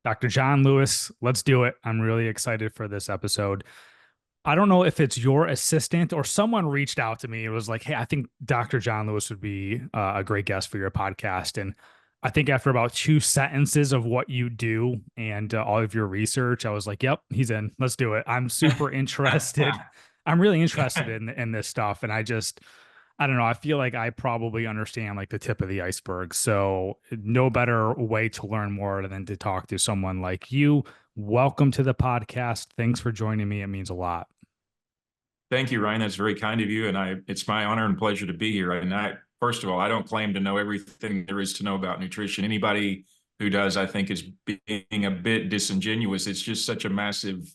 Dr. John Lewis, let's do it. I'm really excited for this episode. I don't know if it's your assistant or someone reached out to me. It was like, hey, I think Dr. John Lewis would be a great guest for your podcast. And I think after about two sentences of what you do and all of your research, I was like, yep, he's in. Let's do it. I'm super interested. I'm really interested in this stuff. And I don't know. I feel like I probably understand like the tip of the iceberg. So no better way to learn more than to talk to someone like you. Welcome to the podcast. Thanks for joining me. It means a lot. Thank you, Ryan. That's very kind of you. And it's my honor and pleasure to be here. And first of all, I don't claim to know everything there is to know about nutrition. Anybody who does, I think, is being a bit disingenuous. It's just such a massive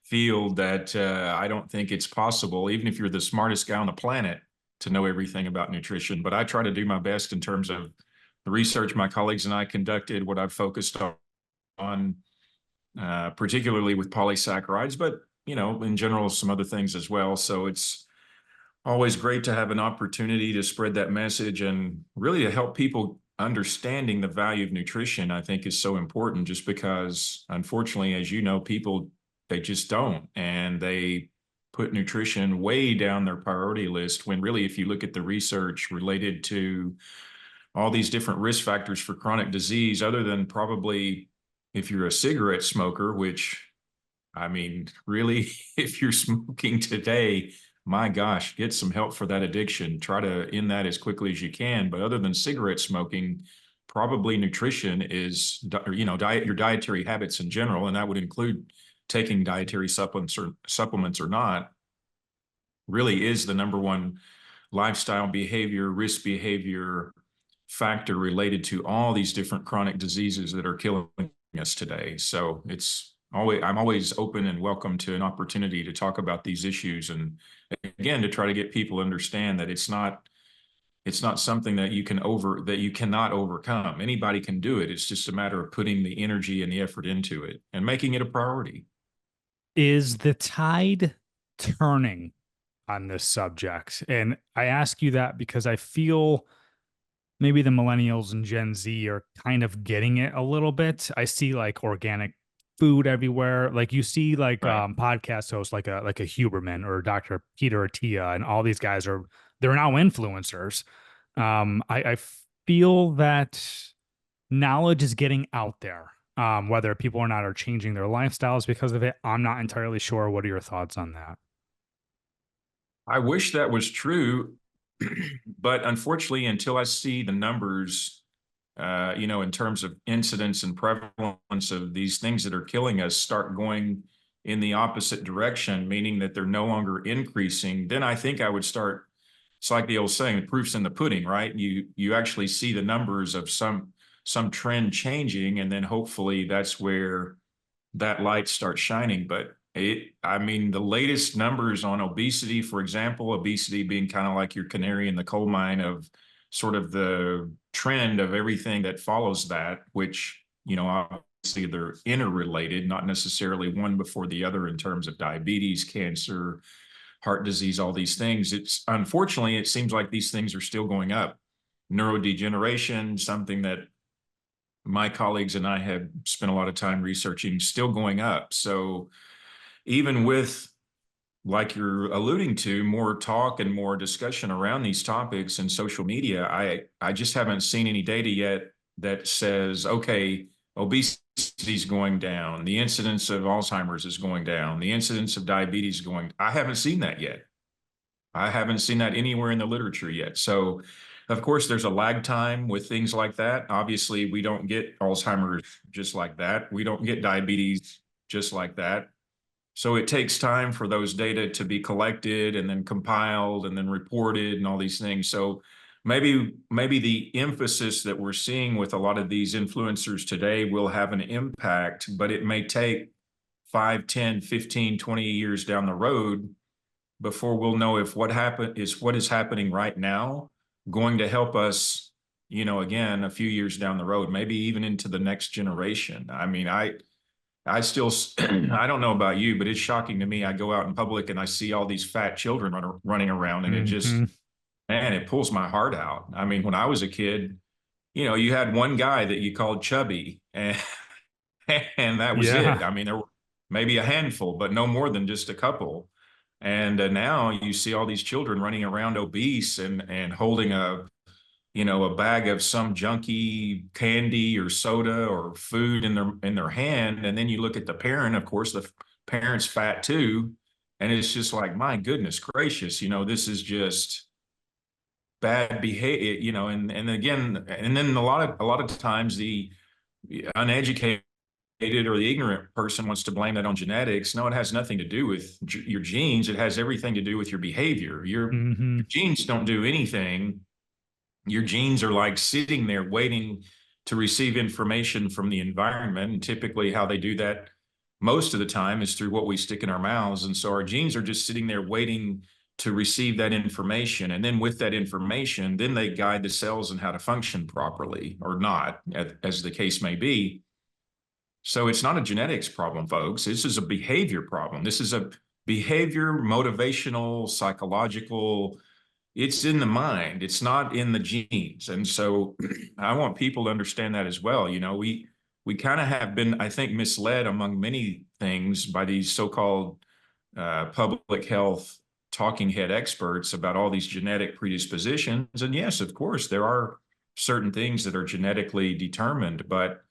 field that I don't think it's possible, even if you're the smartest guy on the planet, to know everything about nutrition. But I try to do my best in terms of the research my colleagues and I conducted, what I've focused on particularly with polysaccharides, but in general, some other things as well. So it's always great to have an opportunity to spread that message and really to help people understanding the value of nutrition. I think is so important just because, unfortunately, as you know, people, they just don't. And they put nutrition way down their priority list when really, if you look at the research related to all these different risk factors for chronic disease, other than probably if you're a cigarette smoker, which I mean, really, if you're smoking today, my gosh, get some help for that addiction. Try to end that as quickly as you can. But other than cigarette smoking, probably nutrition is, your dietary habits in general, and that would include taking dietary supplements or not, really is the number one lifestyle behavior, risk behavior factor related to all these different chronic diseases that are killing us today. So I'm always open and welcome to an opportunity to talk about these issues. And again, to try to get people to understand that it's not something that you cannot overcome. Anybody can do it. It's just a matter of putting the energy and the effort into it and making it a priority. Is the tide turning on this subject? And I ask you that because I feel maybe the millennials and Gen Z are kind of getting it a little bit. I see like organic food everywhere. Like you see like Right. podcast hosts like a Huberman or Dr. Peter Attia, and all these guys they're now influencers. I feel that knowledge is getting out there. Whether people or not are changing their lifestyles because of it, I'm not entirely sure. What are your thoughts on that? I wish that was true, but unfortunately, until I see the numbers, in terms of incidence and prevalence of these things that are killing us start going in the opposite direction, meaning that they're no longer increasing, then I think I would start. It's like the old saying, the proof's in the pudding, right? You actually see the numbers of some trend changing, and then hopefully that's where that light starts shining. But I mean, the latest numbers on obesity, for example, obesity being kind of like your canary in the coal mine of sort of the trend of everything that follows that, which, obviously they're interrelated, not necessarily one before the other in terms of diabetes, cancer, heart disease, all these things. It's unfortunately, it seems like these things are still going up. Neurodegeneration, something that my colleagues and I have spent a lot of time researching, still going up. So even with, like you're alluding to, more talk and more discussion around these topics in social media, I just haven't seen any data yet that says, okay, obesity is going down, the incidence of Alzheimer's is going down, the incidence of diabetes is going. I haven't seen that yet. I haven't seen that anywhere in the literature yet. So, of course, there's a lag time with things like that. Obviously, we don't get Alzheimer's just like that. We don't get diabetes just like that. So it takes time for those data to be collected and then compiled and then reported and all these things. So maybe the emphasis that we're seeing with a lot of these influencers today will have an impact, but it may take 5, 10, 15, 20 years down the road before we'll know if what is happening right now going to help us, again, a few years down the road, maybe even into the next generation. I mean, I still, I don't know about you, but it's shocking to me. I go out in public and I see all these fat children running around, and it just, Mm-hmm. man, it pulls my heart out. I mean, when I was a kid, you had one guy that you called chubby, and and that was it. Yeah. I mean, there were maybe a handful, but no more than just a couple. And now you see all these children running around obese and holding a bag of some junky candy or soda or food in their hand, and then you look at the parent. Of course, the parent's fat too, and it's just like, my goodness gracious, this is just bad behavior. And again, and then a lot of times the uneducated or the ignorant person wants to blame that on genetics. No, it has nothing to do with your genes. It has everything to do with your behavior. Your Hmm. genes don't do anything. Your genes are like sitting there waiting to receive information from the environment. And typically, how they do that most of the time is through what we stick in our mouths. And so our genes are just sitting there waiting to receive that information. And then with that information, then they guide the cells in how to function properly or not, as the case may be. So it's not a genetics problem, folks. This is a behavior problem. This is a behavior, motivational, psychological. It's in the mind. It's not in the genes. And so I want people to understand that as well. We kind of have been, I think, misled among many things by these so-called public health talking head experts about all these genetic predispositions. And yes, of course, there are certain things that are genetically determined, but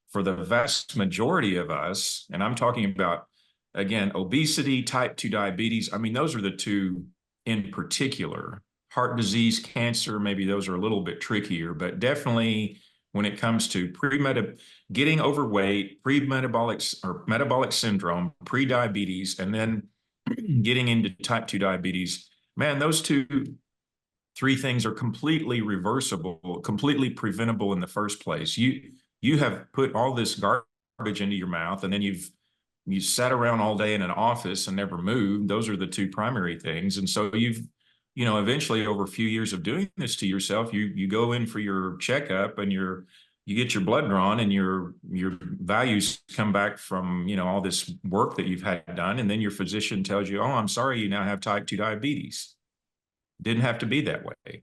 for the vast majority of us, and I'm talking about, again, obesity, type 2 diabetes, I mean, those are the two in particular. Heart disease, cancer, maybe those are a little bit trickier, but definitely when it comes to getting overweight, pre-metabolic or metabolic syndrome, pre-diabetes, and then getting into type 2 diabetes, man, those three things are completely reversible, completely preventable in the first place. You have put all this garbage into your mouth, and then you sat around all day in an office and never moved. Those are the two primary things. And so eventually over a few years of doing this to yourself, you go in for your checkup and you get your blood drawn, and your values come back from, all this work that you've had done. And then your physician tells you, oh, I'm sorry, you now have type 2 diabetes. Didn't have to be that way.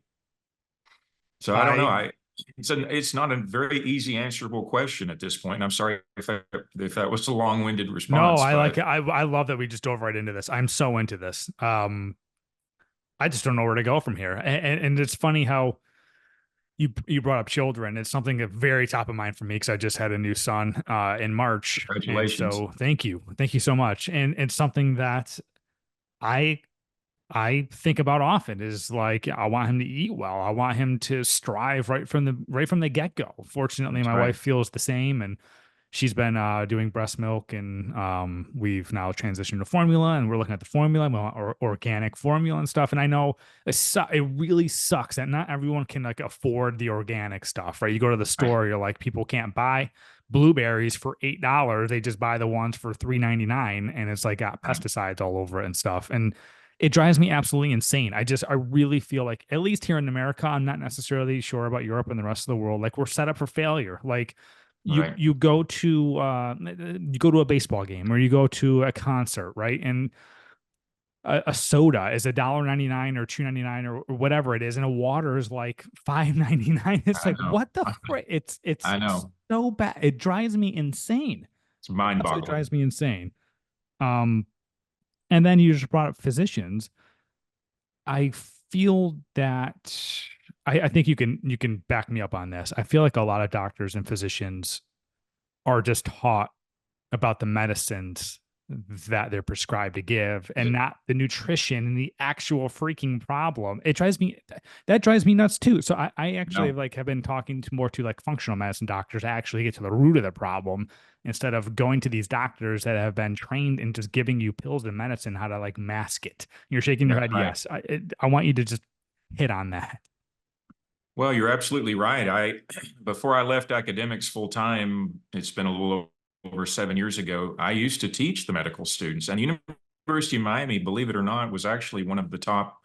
So I don't know. I It's not a very easy answerable question at this point. And I'm sorry if that was a long-winded no, response, I like but it. I love that we just dove right into this. I'm so into this. I just don't know where to go from here. And it's funny how you brought up children. It's something that's very top of mind for me because I just had a new son in March. And congratulations. so thank you. Thank you so much. And it's something that I I think about often is like I want him to eat well. I want him to strive right from the get-go. Fortunately, That's my right. wife feels the same, and she's been doing breast milk, and we've now transitioned to formula, and we're looking at the formula, or organic formula and stuff. And I know it really sucks that not everyone can like afford the organic stuff, right? You go to the Right. store, you're like, people can't buy blueberries for $8. They just buy the ones for $3.99, and it's like got Right. pesticides all over it and stuff. And it drives me absolutely insane. I really feel like, at least here in America, I'm not necessarily sure about Europe and the rest of the world. Like, we're set up for failure. Like, you Right. you go to a baseball game or you go to a concert, right? And a soda is $1.99 or $2.99 or whatever it is, and a water is like $5.99. It's I like, know. what the frick? It's I know. so bad. It drives me insane. It's Absolutely mind-boggling. drives me insane. Um, and then you just brought up physicians. I feel that I think you can back me up on this. I feel like a lot of doctors and physicians are just taught about the medicines that they're prescribed to give and not the nutrition and the actual freaking problem. That drives me nuts too. So I actually No. have been talking to more to like functional medicine doctors to actually get to the root of the problem instead of going to these doctors that have been trained in just giving you pills and medicine how to like mask it. You're shaking your That's head. right. Yes. I want you to just hit on that. Well, you're absolutely right. Before I left academics full time, it's been a little over 7 years ago, I used to teach the medical students. And University of Miami, believe it or not, was actually one of the top,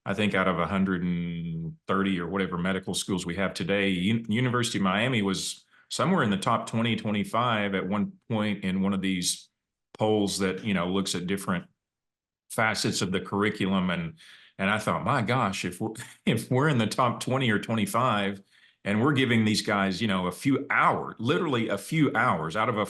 I think, out of 130 or whatever medical schools we have today. University of Miami was somewhere in the top 20, 25 at one point in one of these polls that, looks at different facets of the curriculum. And I thought, my gosh, if we're in the top 20 or 25 and we're giving these guys, a few hours, literally a few hours out of a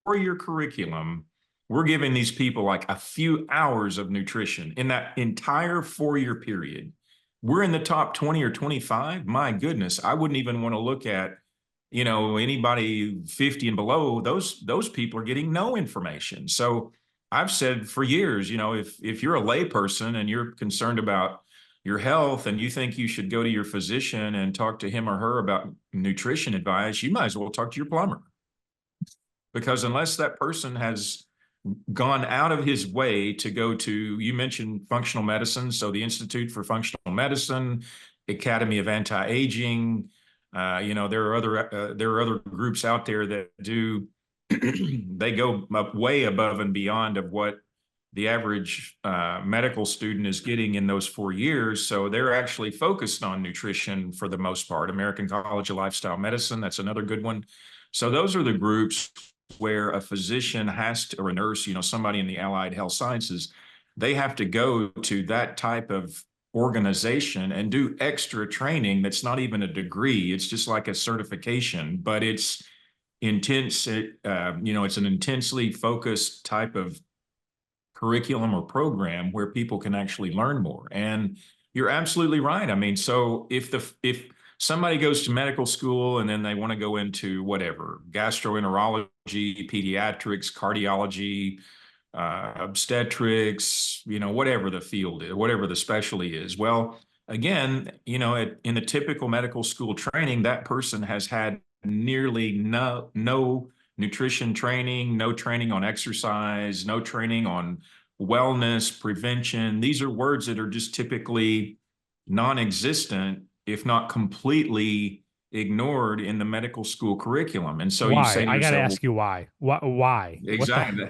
four-year curriculum, we're giving these people like a few hours of nutrition in that entire four-year period. We're in the top 20 or 25. My goodness, I wouldn't even want to look at, anybody 50 and below. Those people are getting no information. So I've said for years, if you're a layperson and you're concerned about your health and you think you should go to your physician and talk to him or her about nutrition advice, you might as well talk to your plumber. Because unless that person has gone out of his way to go to, you mentioned functional medicine, so the Institute for Functional Medicine, Academy of Anti-Aging, there are other groups out there that do they go up way above and beyond of what the average medical student is getting in those 4 years. So they're actually focused on nutrition for the most part. American College of Lifestyle Medicine, that's another good one. So those are the groups where a physician has to, or a nurse, somebody in the allied health sciences, they have to go to that type of organization and do extra training that's not even a degree. It's just like a certification, but it's intense. It's an intensely focused type of curriculum or program where people can actually learn more. And you're absolutely right. I mean, so if somebody goes to medical school and then they want to go into whatever, gastroenterology, pediatrics, cardiology, obstetrics, whatever the field is, whatever the specialty is. Well, again, in the typical medical school training, that person has had nearly no nutrition training, no training on exercise, no training on wellness, prevention. These are words that are just typically non-existent, if not completely ignored in the medical school curriculum. And so you Why? say to I got to yourself, well, ask you why. Why? What the? exactly.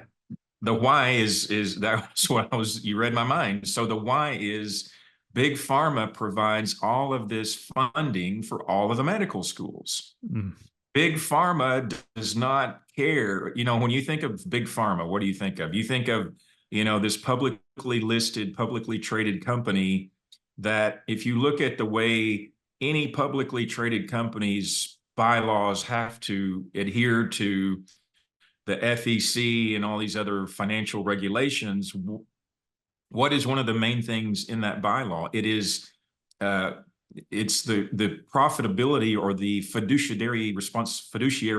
The why is that's what you read my mind. So the why is Big Pharma provides all of this funding for all of the medical schools. Mm. Big Pharma does not care. When you think of Big Pharma, what do you think of? You think of, this publicly listed, publicly traded company that if you look at the way any publicly traded company's bylaws have to adhere to the FEC and all these other financial regulations, what is one of the main things in that bylaw? It's the profitability or the fiduciary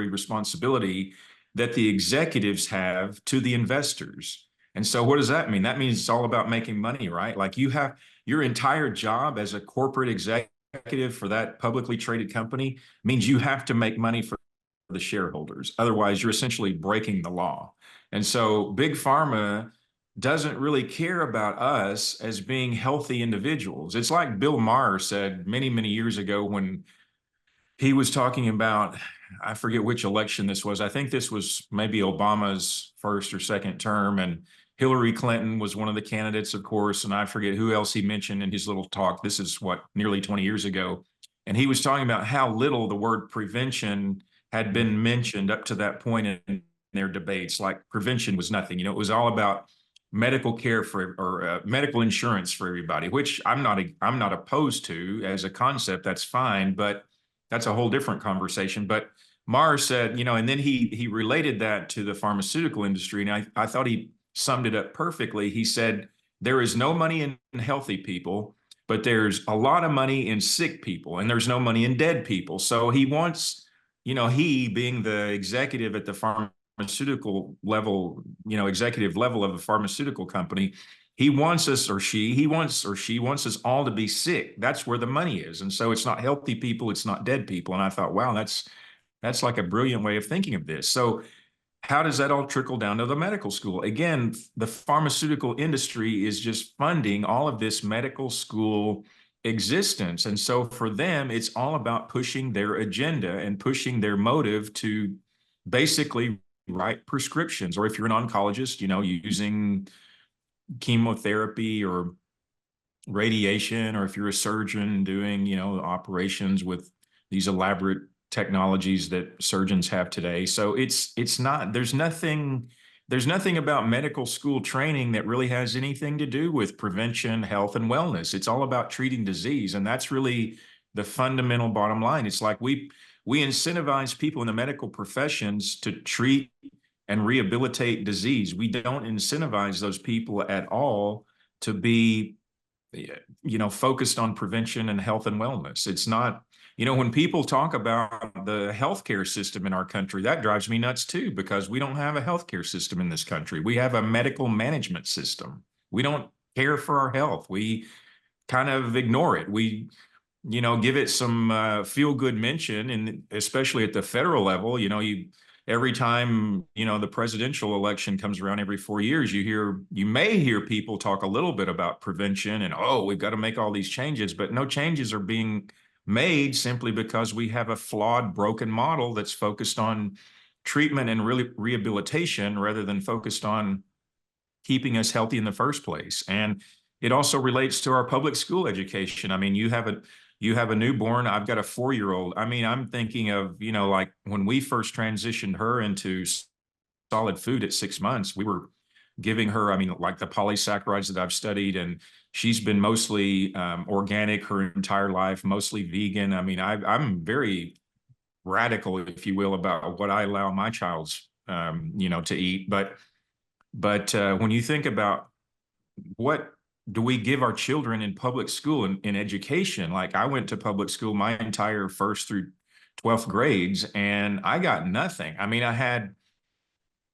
responsibility that the executives have to the investors. And so what does that mean? That means it's all about making money, right? Like you have your entire job as a corporate executive for that publicly traded company means you have to make money for the shareholders. Otherwise, you're essentially breaking the law. And so Big Pharma doesn't really care about us as being healthy individuals. It's like Bill Maher said many, many years ago when he was talking about, I forget which election this was. I think this was maybe Obama's first or second term, and Hillary Clinton was one of the candidates, of course, and I forget who else he mentioned in his little talk. This is nearly 20 years ago. And he was talking about how little the word prevention had been mentioned up to that point in their debates. Like prevention was nothing. It was all about medical care or medical insurance for everybody, which I'm not opposed to as a concept. That's fine, but that's a whole different conversation. But Maher said, and then he related that to the pharmaceutical industry, and I thought he summed it up perfectly. He said, there is no money in healthy people, but there's a lot of money in sick people, and there's no money in dead people. So he wants, he being the executive at the pharmaceutical level, executive level of a pharmaceutical company, he wants us or she wants us all to be sick. That's where the money is. And so it's not healthy people, it's not dead people. And I thought, wow, that's like a brilliant way of thinking of this. So how does that all trickle down to the medical school? Again, the pharmaceutical industry is just funding all of this medical school existence. And so for them, it's all about pushing their agenda and pushing their motive to basically write prescriptions. Or if you're an oncologist, using chemotherapy or radiation, or if you're a surgeon doing, operations with these elaborate technologies that surgeons have today. So it's not, there's nothing about medical school training that really has anything to do with prevention, health, and wellness. It's all about treating disease. And that's really the fundamental bottom line. It's like we incentivize people in the medical professions to treat and rehabilitate disease. We don't incentivize those people at all to be, focused on prevention and health and wellness. It's not, when people talk about the healthcare system in our country, that drives me nuts too, because we don't have a healthcare system in this country. We have a medical management system. We don't care for our health. We kind of ignore it. We, give it some feel-good mention, and especially at the federal level, every time, the presidential election comes around every 4 years, you may hear people talk a little bit about prevention and, oh, we've got to make all these changes, but no changes are being made simply because we have a flawed, broken model that's focused on treatment and really rehabilitation rather than focused on keeping us healthy in the first place. And it also relates to our public school education. I mean, you have a newborn. I've got a 4-year-old. I mean, I'm thinking of, like when we first transitioned her into solid food at 6 months, we were giving her, I mean, like the polysaccharides that I've studied, and she's been mostly organic her entire life, mostly vegan. I mean, I'm very radical, if you will, about what I allow my child's, to eat. But when you think about what do we give our children in public school in education? Like, I went to public school my entire first through 12th grades, and I got nothing. I mean, I had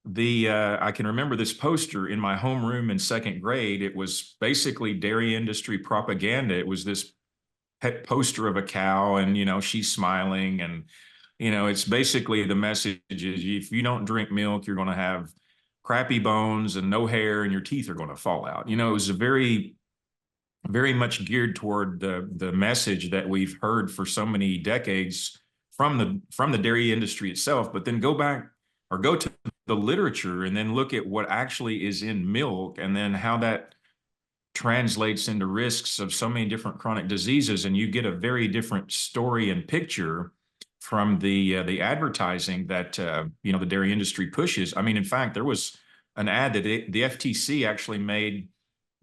I can remember this poster in my homeroom in second grade. It was basically dairy industry propaganda. It was this pet poster of a cow, and, she's smiling, and, it's basically the message is, if you don't drink milk, you're going to have crappy bones and no hair, and your teeth are going to fall out. It was a very, very much geared toward the message that we've heard for so many decades from the dairy industry itself. But then go back or go to the literature and then look at what actually is in milk, and then how that translates into risks of so many different chronic diseases, and you get a very different story and picture from the advertising that the dairy industry pushes. I mean, in fact, there was an ad that the FTC actually made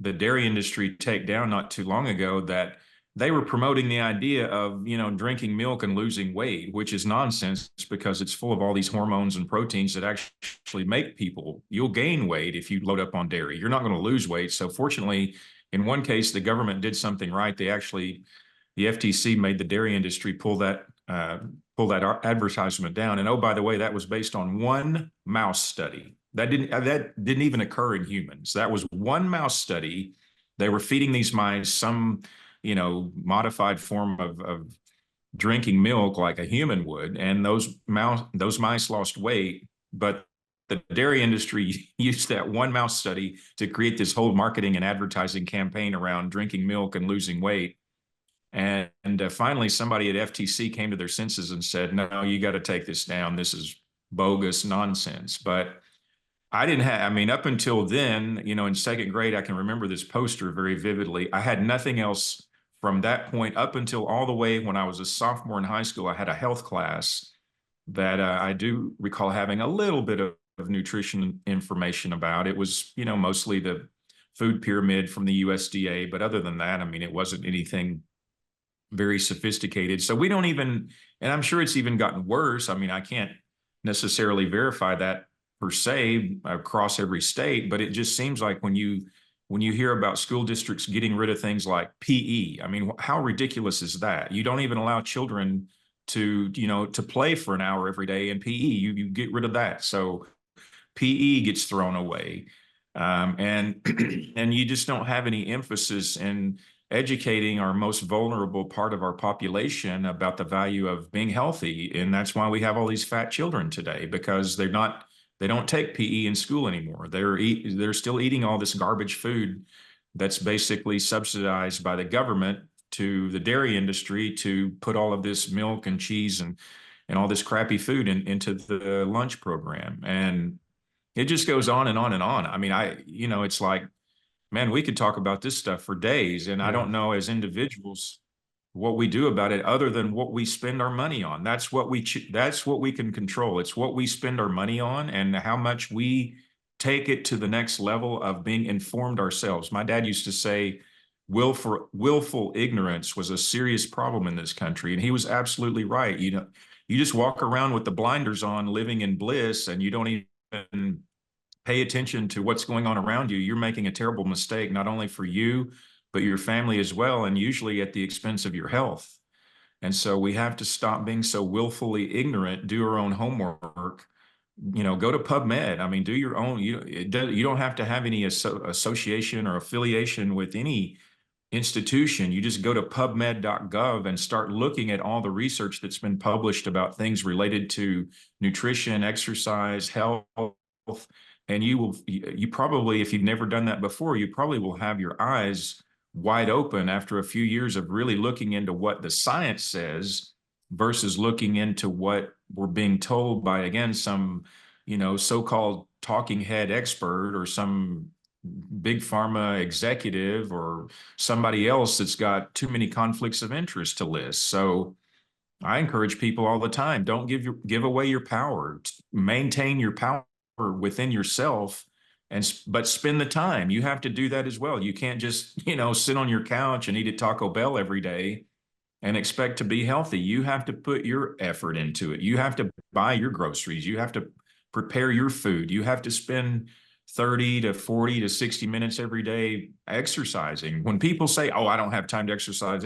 the dairy industry take down not too long ago, that they were promoting the idea of, drinking milk and losing weight, which is nonsense, because it's full of all these hormones and proteins that actually make you'll gain weight if you load up on dairy. You're not going to lose weight. So fortunately, in one case, the government did something right. The FTC made the dairy industry pull that advertisement down. And oh, by the way, that was based on one mouse study. That didn't even occur in humans. That was one mouse study. They were feeding these mice some, modified form of drinking milk like a human would, and those mice lost weight. But the dairy industry used that one mouse study to create this whole marketing and advertising campaign around drinking milk and losing weight. And finally, somebody at FTC came to their senses and said, no, you got to take this down. This is bogus nonsense. But I mean, up until then, in second grade, I can remember this poster very vividly. I had nothing else from that point up until all the way when I was a sophomore in high school. I had a health class that I do recall having a little bit of nutrition information about. It was, mostly the food pyramid from the USDA. But other than that, I mean, it wasn't anything very sophisticated. So we don't even, and I'm sure it's even gotten worse. I mean, I can't necessarily verify that per se across every state, but it just seems like when you hear about school districts getting rid of things like PE, I mean, how ridiculous is that? You don't even allow children to play for an hour every day in PE. You get rid of that. So PE gets thrown away. And and you just don't have any emphasis in educating our most vulnerable part of our population about the value of being healthy. And that's why we have all these fat children today, because they don't take PE in school anymore. They're still eating all this garbage food that's basically subsidized by the government to the dairy industry to put all of this milk and cheese and all this crappy food into the lunch program. And it just goes on and on and on. I mean, it's like, man, we could talk about this stuff for days. And I don't know, as individuals, what we do about it other than what we spend our money on. That's what we can control. It's what we spend our money on and how much we take it to the next level of being informed ourselves. My dad used to say willful ignorance was a serious problem in this country. And he was absolutely right. You just walk around with the blinders on, living in bliss, and you don't even pay attention to what's going on around you, you're making a terrible mistake, not only for you, but your family as well, and usually at the expense of your health. And so we have to stop being so willfully ignorant, do our own homework, go to PubMed. I mean, do your own, you don't have to have any association or affiliation with any institution. You just go to pubmed.gov and start looking at all the research that's been published about things related to nutrition, exercise, health. And you probably, if you've never done that before, you probably will have your eyes wide open after a few years of really looking into what the science says versus looking into what we're being told by, again, some, so-called talking head expert or some big pharma executive or somebody else that's got too many conflicts of interest to list. So I encourage people all the time, don't give away your power, maintain your power within yourself, but spend the time. You have to do that as well. You can't just, sit on your couch and eat at Taco Bell every day and expect to be healthy. You have to put your effort into it. You have to buy your groceries. You have to prepare your food. You have to spend 30 to 40 to 60 minutes every day exercising. When people say, "Oh, I don't have time to exercise,"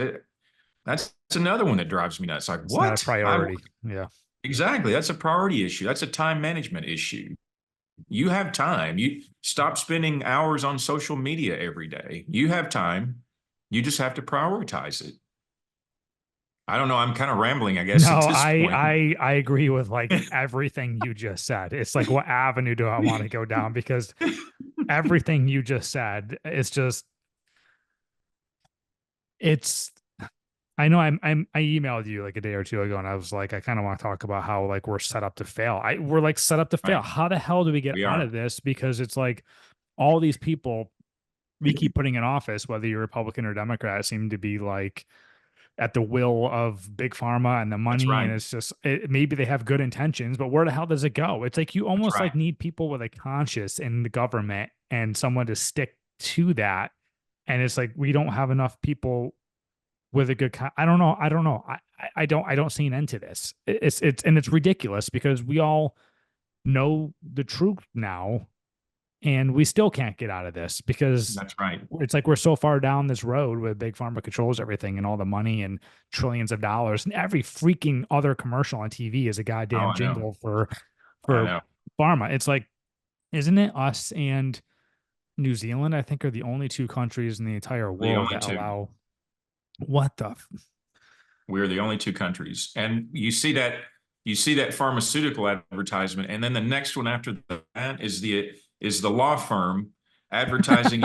that's another one that drives me nuts. Like, It's not a what? priority. Yeah. Exactly. That's a priority issue. That's a time management issue. You have time. You stop spending hours on social media every day. You have time. You just have to prioritize it. I don't know. I'm kind of rambling, I guess, at No, this I point. I I agree with like everything you just said. It's like, what avenue do I want to go down? Because everything you just said, it's I know I emailed you like a day or two ago and I was like, I kind of want to talk about how like we're set up to fail. We're like set up to fail. Right. How the hell do we get We out are. of this? Because it's like all these people we keep putting in office, whether you're Republican or Democrat, seem to be like at the will of big pharma and the That's money. And right. it's just maybe they have good intentions, but where the hell does it go? It's like you That's almost right. like need people with a conscience in the government and someone to stick to that. And it's like we don't have enough people with a good. I don't know. I don't know. I don't see an end to this. It's ridiculous because we all know the truth now and we still can't get out of this because That's right. it's like we're so far down this road with big pharma controls everything and all the money and trillions of dollars and every freaking other commercial on TV is a Oh, goddamn I know. jingle for I for know. pharma. It's like, isn't it us and New Zealand, I think, are the only two countries in the entire The world only that two. allow what the We're the only two countries. And you see that pharmaceutical advertisement, and then the next one after that is the law firm advertising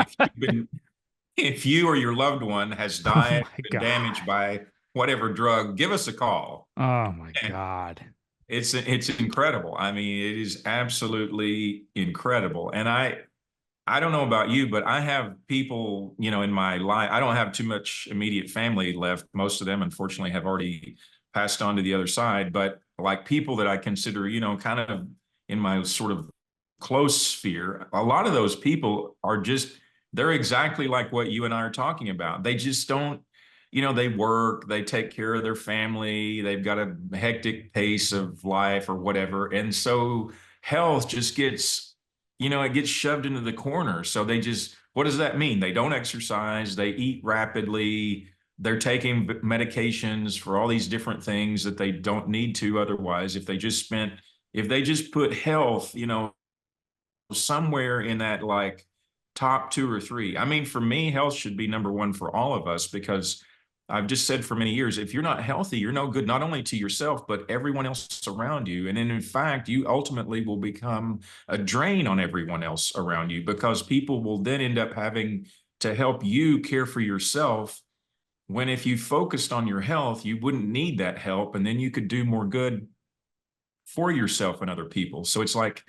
if you or your loved one has oh died, my been damaged God. by whatever drug, give us a call. Oh my And God. it's incredible. I mean, it is absolutely incredible. And I don't know about you, but I have people, in my life. I don't have too much immediate family left. Most of them, unfortunately, have already passed on to the other side. But like people that I consider, kind of in my sort of close sphere, a lot of those people they're exactly like what you and I are talking about. They just don't, they work, they take care of their family, they've got a hectic pace of life or whatever. And so health just it gets shoved into the corner. So what does that mean? They don't exercise, they eat rapidly, they're taking medications for all these different things that they don't need to otherwise. If they just put health, somewhere in that like top two or three. I mean, for me, health should be number one for all of us because I've just said for many years, if you're not healthy, you're no good, not only to yourself, but everyone else around you. And then, in fact, you ultimately will become a drain on everyone else around you because people will then end up having to help you care for yourself. When if you focused on your health, you wouldn't need that help. And then you could do more good for yourself and other people. So it's like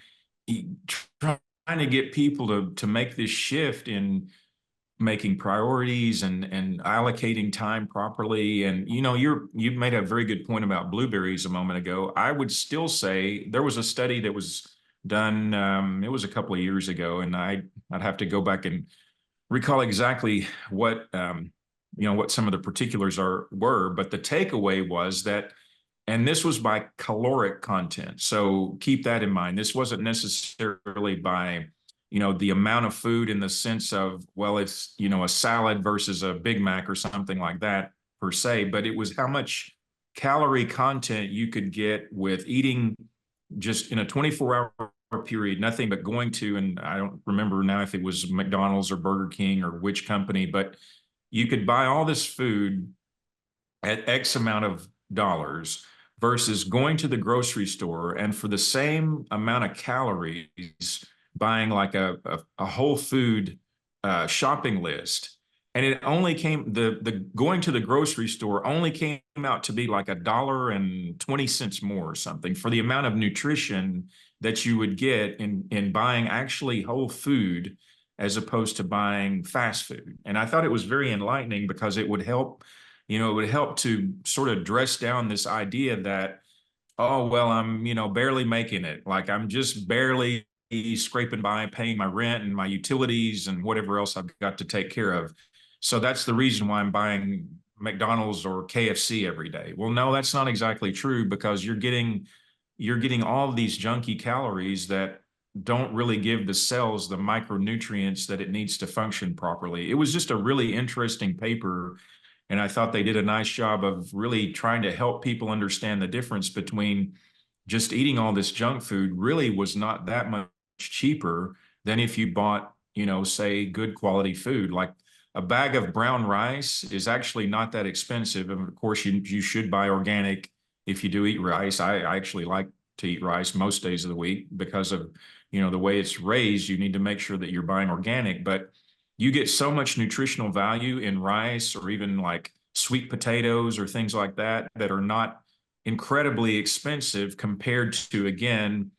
trying to get people to make this shift in making priorities and allocating time properly. And you've made a very good point about blueberries a moment ago. I would still say there was a study that was done. It was a couple of years ago, and I'd have to go back and recall exactly what what some of the particulars were. But the takeaway was that And this was by caloric content. So keep that in mind. This wasn't necessarily by, the amount of food in the sense of, well, it's, a salad versus a Big Mac or something like that per se, but it was how much calorie content you could get with eating just in a 24-hour period, nothing but going to, and I don't remember now if it was McDonald's or Burger King or which company, but you could buy all this food at X amount of dollars versus going to the grocery store and for the same amount of calories buying like a whole food shopping list. And it only came, the going to the grocery store only came out to be like $1.20 more or something for the amount of nutrition that you would get in buying actually whole food as opposed to buying fast food. And I thought it was very enlightening because it would help to sort of dress down this idea that, oh, well, I'm, barely making it. Like I'm just barely scraping by, paying my rent and my utilities and whatever else I've got to take care of. So that's the reason why I'm buying McDonald's or KFC every day. Well, no, that's not exactly true because you're getting all these junky calories that don't really give the cells the micronutrients that it needs to function properly. It was just a really interesting paper, and I thought they did a nice job of really trying to help people understand the difference between just eating all this junk food really was not that much cheaper than if you bought, say good quality food. Like a bag of brown rice is actually not that expensive. And of course, you should buy organic if you do eat rice. I actually like to eat rice most days of the week because of, the way it's raised. You need to make sure that you're buying organic, but you get so much nutritional value in rice or even like sweet potatoes or things like that that are not incredibly expensive compared to, again,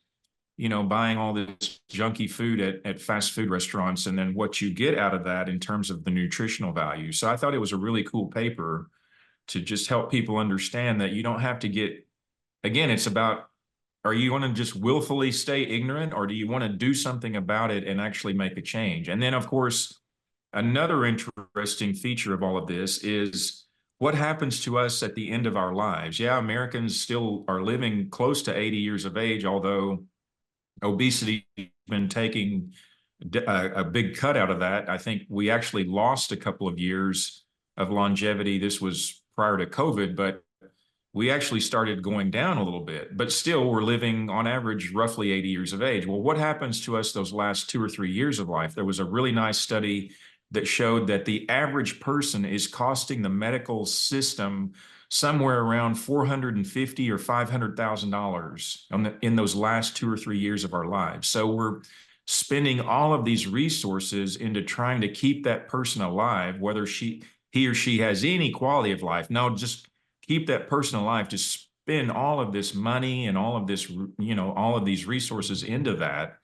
buying all this junky food at fast food restaurants and then what you get out of that in terms of the nutritional value. So I thought it was a really cool paper to just help people understand that you don't have to get, again, it's about, are you going to just willfully stay ignorant or do you want to do something about it and actually make a change? And then, of course, another interesting feature of all of this is what happens to us at the end of our lives. Yeah, Americans still are living close to 80 years of age, although obesity has been taking a big cut out of that. I think we actually lost a couple of years of longevity. This was prior to COVID, but we actually started going down a little bit, but still we're living on average roughly 80 years of age. Well, what happens to us those last 2 or 3 years of life? There was a really nice study that showed that the average person is costing the medical system somewhere around $450,000 or $500,000 in those last 2 or 3 years of our lives. So we're spending all of these resources into trying to keep that person alive, whether he or she has any quality of life. No, just keep that person alive, to spend all of this money and all of this, all of these resources into that.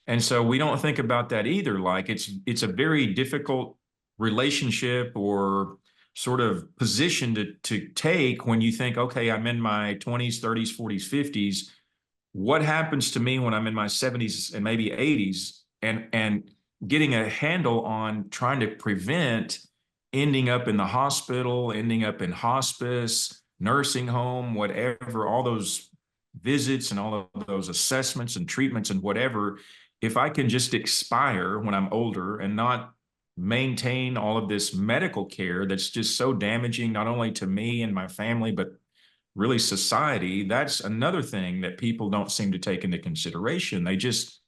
And so we don't think about that either. Like it's a very difficult relationship or sort of position to take when you think, okay, I'm in my 20s, 30s, 40s, 50s. What happens to me when I'm in my 70s and maybe 80s? And getting a handle on trying to prevent ending up in the hospital, ending up in hospice, nursing home, whatever, all those visits and all of those assessments and treatments and whatever, if I can just expire when I'm older and not maintain all of this medical care that's just so damaging, not only to me and my family, but really society, that's another thing that people don't seem to take into consideration. They just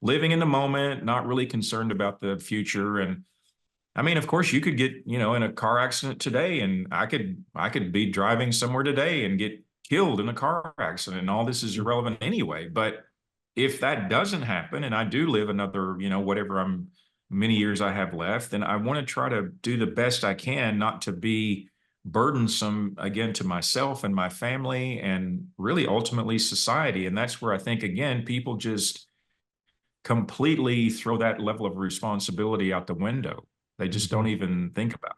living in the moment, not really concerned about the future. And I mean, of course, you could get, in a car accident today, and I could be driving somewhere today and get killed in a car accident, and all this is irrelevant anyway. But if that doesn't happen, and I do live another, whatever many years I have left, then I want to try to do the best I can not to be burdensome again to myself and my family and really ultimately society. And that's where I think, again, people just completely throw that level of responsibility out the window. They just don't even think about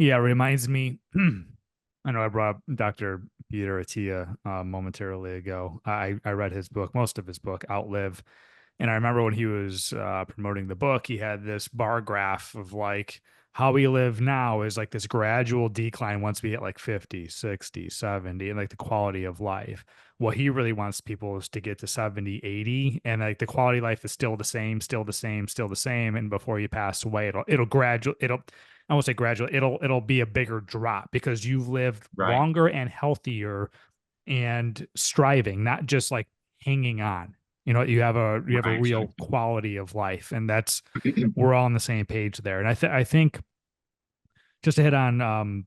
Yeah, it reminds me. I know I brought up Dr. Peter Attia momentarily ago. I read his book, most of his book, Outlive. And I remember when he was promoting the book, he had this bar graph of like how we live now is like this gradual decline once we hit like 50, 60, 70, and like the quality of life. What he really wants people is to get to 70, 80, and like the quality of life is still the same, still the same, still the same. And before you pass away, it'll gradually, I won't say gradually, it'll be a bigger drop because you've lived Right. longer and healthier and striving, not just like hanging on. You have a Right. real quality of life, and that's we're all on the same page there. And I think just to hit on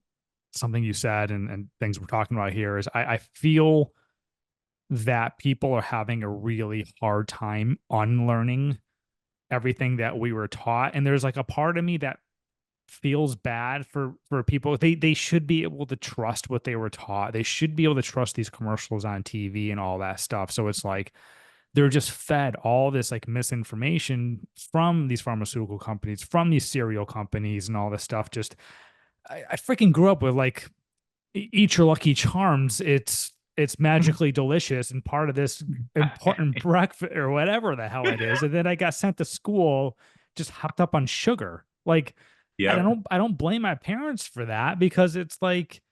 something you said and things we're talking about here is I feel that people are having a really hard time unlearning everything that we were taught. And there's like a part of me that feels bad for people. They should be able to trust what they were taught. They should be able to trust these commercials on TV and all that stuff. So it's like they're just fed all this like misinformation from these pharmaceutical companies, from these cereal companies and all this stuff. Just I freaking grew up with like eat your lucky charms. It's magically delicious and part of this important breakfast or whatever the hell it is. And then I got sent to school just hopped up on sugar. Like I Yep. don't blame my parents for that because it's like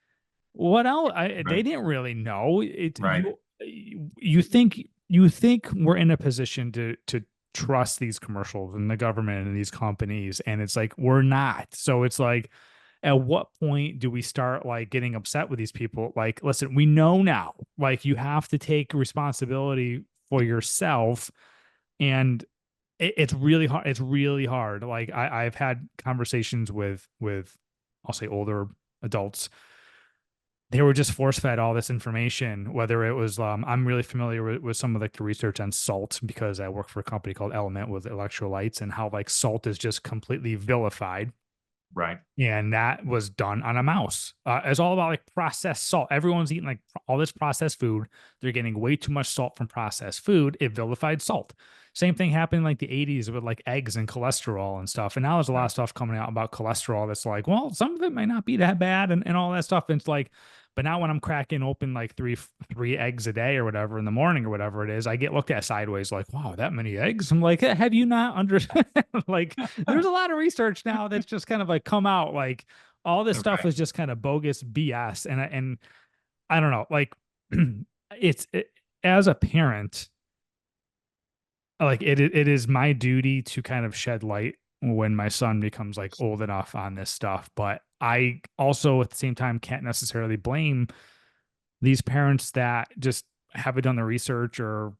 what else? They Right. didn't really know. Right. You think we're in a position to trust these commercials and the government and these companies, and it's like we're not. So it's like, at what point do we start like getting upset with these people? Like, listen, we know now. Like, you have to take responsibility for yourself, and it's really hard. It's really hard. Like, I've had conversations with I'll say older adults. They were just force fed all this information, whether it was I'm really familiar with some of like the research on salt because I work for a company called Element with electrolytes and how like salt is just completely vilified, Right. and that was done on a mouse. It's all about like processed salt. Everyone's eating like all this processed food. They're getting way too much salt from processed food. It vilified salt. Same thing happened in like the 80s with like eggs and cholesterol and stuff. And now there's a lot Right. of stuff coming out about cholesterol that's like, well, some of it might not be that bad and all that stuff. And it's like, but now when I'm cracking open like three eggs a day or whatever in the morning or whatever it is, I get looked at sideways like, wow, that many eggs. I'm like, have you not understood? Like, there's a lot of research now that's just kind of like come out like all this stuff Right. is just kind of bogus BS. And I don't know, like it's as a parent, like it is my duty to kind of shed light when my son becomes like old enough on this stuff. But I also at the same time can't necessarily blame these parents that just haven't done the research or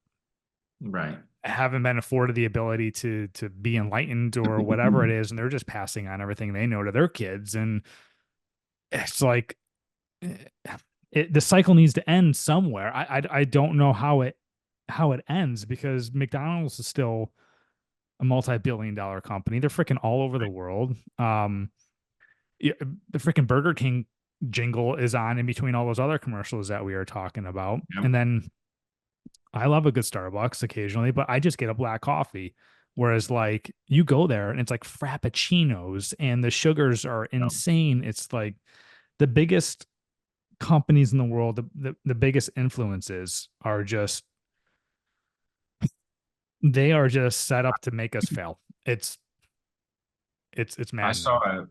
Right. haven't been afforded the ability to be enlightened or whatever it is, and they're just passing on everything they know to their kids. And it's like the cycle needs to end somewhere. I don't know how it ends because McDonald's is still a multi-billion-dollar company. They're freaking all over the Right. world. Yeah, the freaking Burger King jingle is on in between all those other commercials that we are talking about. Yep. And then I love a good Starbucks occasionally, but I just get a black coffee. Whereas like you go there and it's like frappuccinos and the sugars are Yep. insane. It's like the biggest companies in the world, the biggest influences are just they are just set up to make us fail. It's I saw maddening.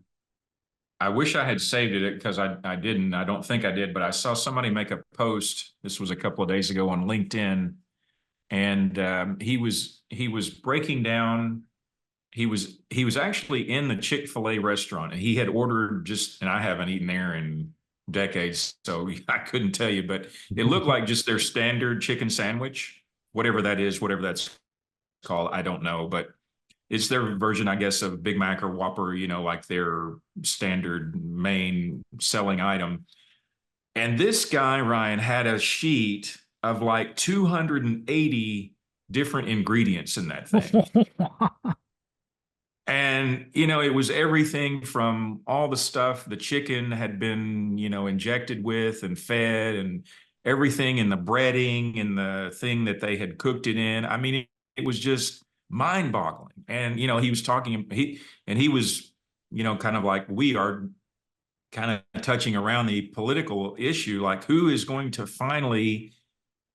I wish I had saved it because I didn't. I don't think I did, but I saw somebody make a post. This was a couple of days ago on LinkedIn, and he was breaking down. He was actually in the Chick-fil-A restaurant, and he had ordered just, and I haven't eaten there in decades, so I couldn't tell you, but it looked like just their standard chicken sandwich, whatever that is, whatever that's called, I don't know, but it's their version, I guess, of Big Mac or Whopper, like their standard main selling item. And this guy, Ryan, had a sheet of like 280 different ingredients in that thing. And, it was everything from all the stuff the chicken had been, injected with and fed, and everything in the breading and the thing that they had cooked it in. I mean, it was just mind boggling. And, he was talking, he was, kind of like we are kind of touching around the political issue, like who is going to finally,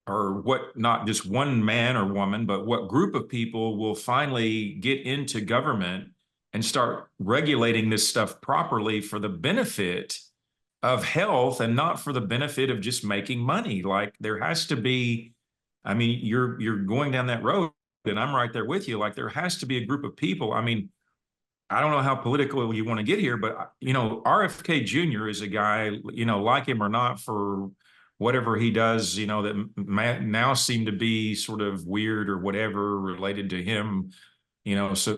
or what, not just one man or woman, but what group of people will finally get into government and start regulating this stuff properly for the benefit of health and not for the benefit of just making money. Like there has to be, I mean, you're going down that road and I'm right there with you. Like there has to be a group of people. I mean, I don't know how political you want to get here, but RFK Jr. is a guy, like him or not, for whatever he does, that now seem to be sort of weird or whatever related to him,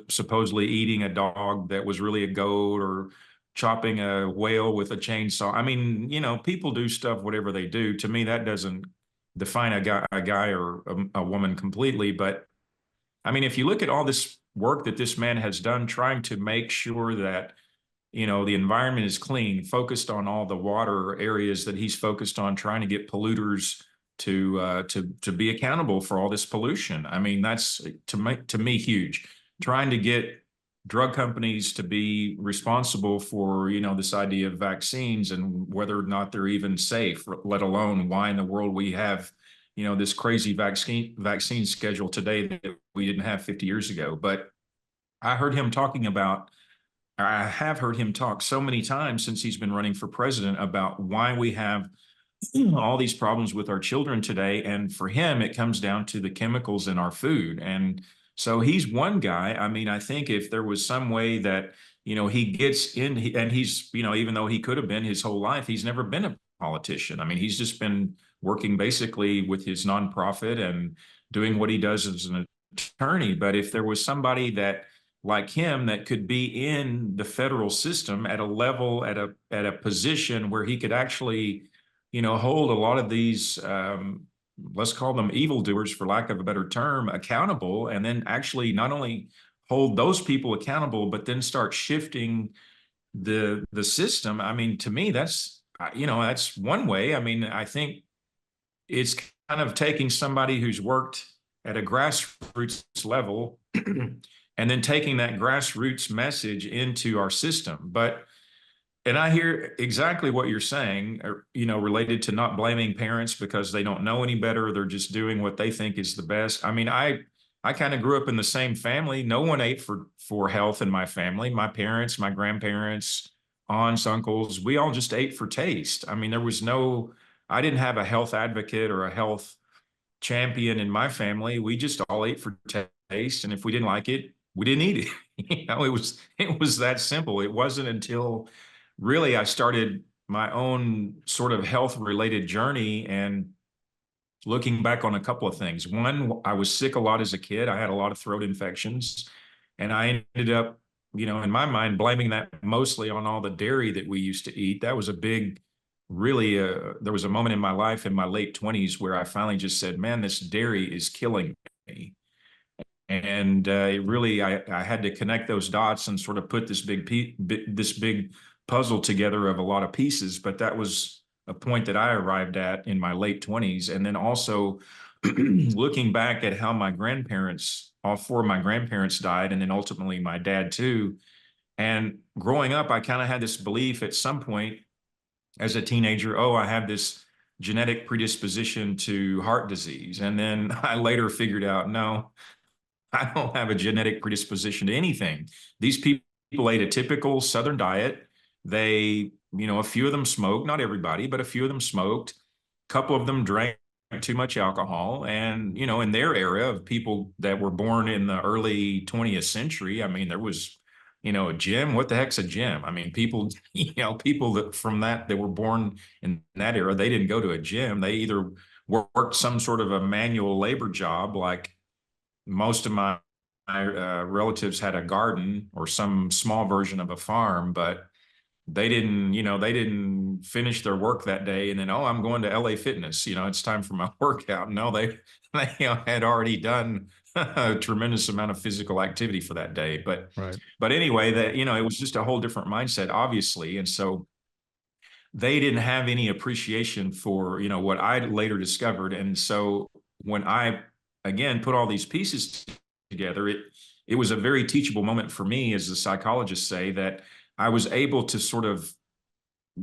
supposedly eating a dog that was really a goat or chopping a whale with a chainsaw. I mean, people do stuff, whatever they do. To me, that doesn't define a guy or a woman completely. But I mean, if you look at all this work that this man has done trying to make sure that the environment is clean, focused on all the water areas that he's focused on, trying to get polluters to be accountable for all this pollution. I mean, that's to me huge. Trying to get drug companies to be responsible for this idea of vaccines and whether or not they're even safe, let alone why in the world we have this crazy vaccine schedule today that we didn't have 50 years ago. But I heard him talking about, I have heard him talk so many times since he's been running for president about why we have all these problems with our children today. And for him, it comes down to the chemicals in our food. And so he's one guy. I mean, I think if there was some way that, he gets in and he's, even though he could have been his whole life, he's never been a politician. I mean, he's just been working basically with his nonprofit and doing what he does as an attorney. But if there was somebody that like him that could be in the federal system at a level, at a position where he could actually, hold a lot of these, let's call them evildoers, for lack of a better term, accountable, and then actually not only hold those people accountable, but then start shifting the system. I mean, to me, that's one way. I mean, I think it's kind of taking somebody who's worked at a grassroots level and then taking that grassroots message into our system. And I hear exactly what you're saying, related to not blaming parents because they don't know any better. They're just doing what they think is the best. I mean, I kind of grew up in the same family. No one ate for health in my family. My parents, my grandparents, aunts, uncles, we all just ate for taste. I mean, I didn't have a health advocate or a health champion in my family. We just all ate for taste. And if we didn't like it, we didn't eat it. It was that simple. It wasn't until really I started my own sort of health related journey and looking back on a couple of things. One, I was sick a lot as a kid. I had a lot of throat infections, and I ended up, in my mind, blaming that mostly on all the dairy that we used to eat. That was a big, really, there was a moment in my life in my late 20s where I finally just said, man, this dairy is killing me. And it really, I had to connect those dots and sort of put this big puzzle together of a lot of pieces. But that was a point that I arrived at in my late 20s. And then also looking back at how all four of my grandparents died, and then ultimately my dad too. And growing up, I kind of had this belief at some point as a teenager, oh, I have this genetic predisposition to heart disease. And then I later figured out, no, I don't have a genetic predisposition to anything. These people ate a typical Southern diet. They, a few of them smoked, not everybody, but a few of them smoked. A couple of them drank too much alcohol. And, in their era of people that were born in the early 20th century, I mean, there was, a gym. What the heck's a gym? I mean, people, people that were born in that era, they didn't go to a gym. They either worked some sort of a manual labor job, like most of my relatives had a garden or some small version of a farm, but they didn't finish their work that day and then, oh, I'm going to LA Fitness, it's time for my workout. No, they had already done a tremendous amount of physical activity for that day. But Right. but anyway, that it was just a whole different mindset, obviously. And so they didn't have any appreciation for, what I later discovered. And so when I again put all these pieces together, it was a very teachable moment for me, as the psychologists say, that I was able to sort of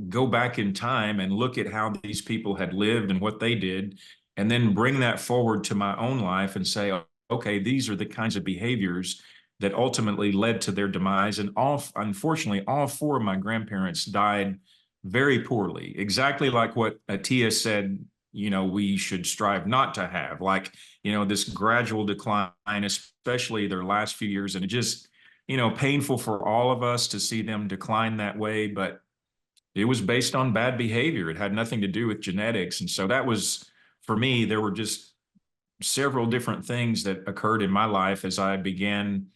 go back in time and look at how these people had lived and what they did, and then bring that forward to my own life and say, okay, these are the kinds of behaviors that ultimately led to their demise. And unfortunately, all four of my grandparents died very poorly, exactly like what Atia said, we should strive not to have, like, this gradual decline, especially their last few years. And it just, painful for all of us to see them decline that way. But it was based on bad behavior. It had nothing to do with genetics. And so that was, for me, there were just several different things that occurred in my life as I began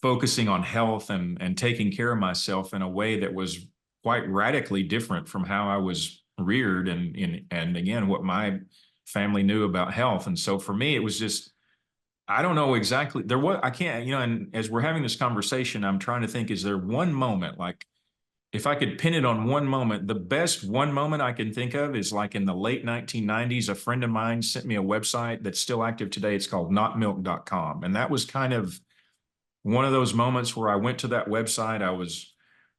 focusing on health and taking care of myself in a way that was quite radically different from how I was reared and again, what my family knew about health. And so for me, it was just, I don't know exactly there. What I can't, and as we're having this conversation, I'm trying to think, is there one moment, like if I could pin it on one moment, the best one moment I can think of is like in the late 1990s, a friend of mine sent me a website that's still active today. It's called notmilk.com. And that was kind of one of those moments where I went to that website.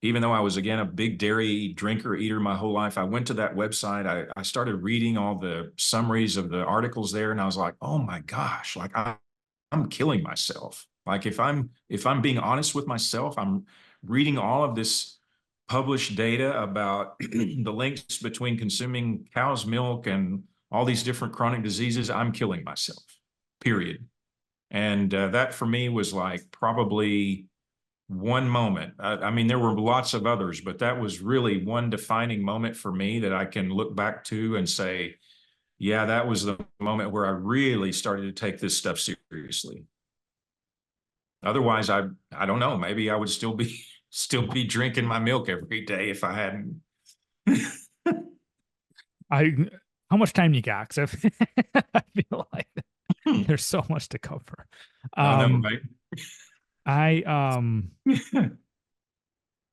Even though I was, again, a big dairy drinker, eater my whole life, I went to that website. I started reading all the summaries of the articles there, and I was like, oh my gosh, like I'm killing myself. Like if I'm being honest with myself, I'm reading all of this published data about the links between consuming cow's milk and all these different chronic diseases. I'm killing myself, period. And that for me was like probably one moment. I mean, there were lots of others, but that was really one defining moment for me that I can look back to and say, yeah, that was the moment where I really started to take this stuff seriously. Otherwise, I don't know, maybe I would still be drinking my milk every day if I hadn't. I how much time you got? Because I feel like there's so much to cover. I know, Um, right? I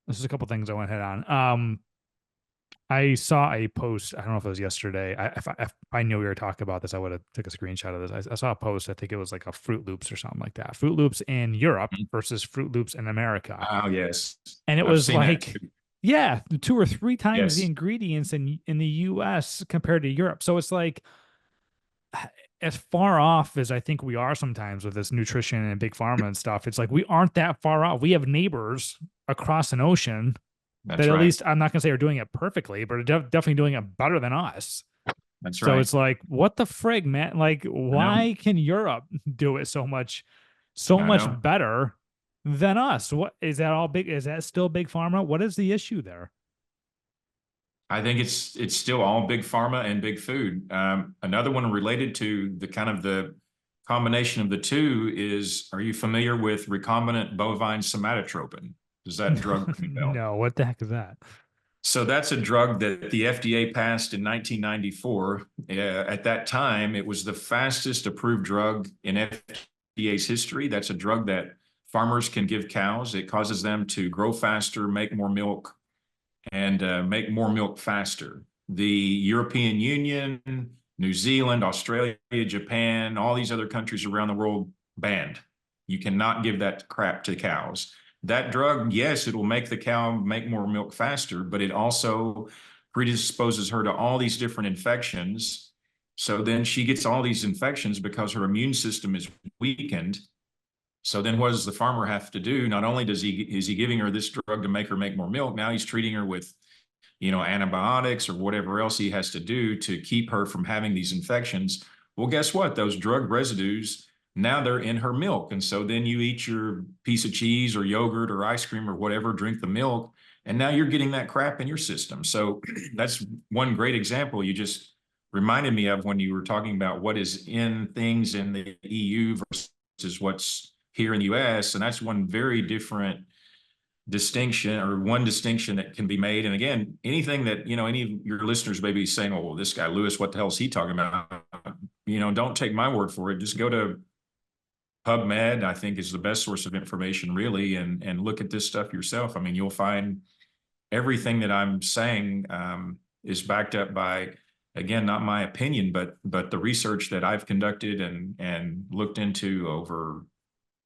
This is a couple things I want to hit on. I saw a post. I don't know if it was yesterday. If I knew we were talking about this, I would have took a screenshot of this. I saw a post. I think it was like a Fruit Loops or something like that. Fruit Loops in Europe versus Fruit Loops in America, Oh, yes. and it I've was seen that like, too. yeah, 2 or 3 times the Yes, ingredients in the U.S. compared to Europe. So it's like, as far off as I think we are sometimes with this nutrition and big pharma and stuff, it's like we aren't that far off. We have neighbors across an ocean that that's at right. least, I'm not going to say are doing it perfectly, but are definitely doing it better than us. That's So right. it's like, what the frig, man? Like, I know. why can Europe do it so I much know. better than us? What is that all big? Is that still big pharma? What is the issue there? I think it's still all big pharma and big food. Another one related to the kind of the combination of the two is, are you familiar with recombinant bovine somatotropin? Does that drug ring a bell? No, what the heck is that? So that's a drug that the FDA passed in 1994. At that time, it was the fastest approved drug in FDA's history. That's a drug that farmers can give cows. It causes them to grow faster, make more milk, and make more milk faster. The European Union, New Zealand, Australia, Japan, all these other countries around the world banned. You cannot give that crap to cows. That drug, yes, it will make the cow make more milk faster, but it also predisposes her to all these different infections. So then she gets all these infections because her immune system is weakened. So then what does the farmer have to do? Not only is he giving her this drug to make her make more milk, now he's treating her with, antibiotics or whatever else he has to do to keep her from having these infections. Well, guess what? Those drug residues, now they're in her milk. And so then you eat your piece of cheese or yogurt or ice cream or whatever, drink the milk, and now you're getting that crap in your system. So that's one great example you just reminded me of when you were talking about what is in things in the EU versus what's here in the US. And that's one very different distinction, or one distinction that can be made. And again, anything that, any of your listeners may be saying, oh, well, this guy Lewis, what the hell is he talking about? Don't take my word for it. Just go to PubMed, I think, is the best source of information, really, and look at this stuff yourself. I mean, you'll find everything that I'm saying is backed up by, again, not my opinion, but the research that I've conducted and looked into over,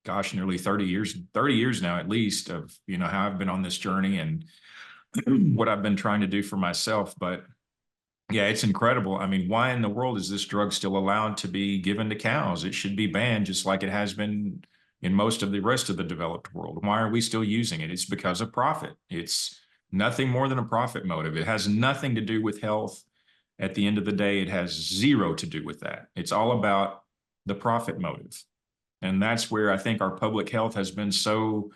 gosh, nearly 30 years now, at least, of, how I've been on this journey and what I've been trying to do for myself. But yeah, it's incredible. I mean, why in the world is this drug still allowed to be given to cows? It should be banned, just like it has been in most of the rest of the developed world. Why are we still using it? It's because of profit. It's nothing more than a profit motive. It has nothing to do with health. At the end of the day, it has zero to do with that. It's all about the profit motive. And that's where I think our public health has been so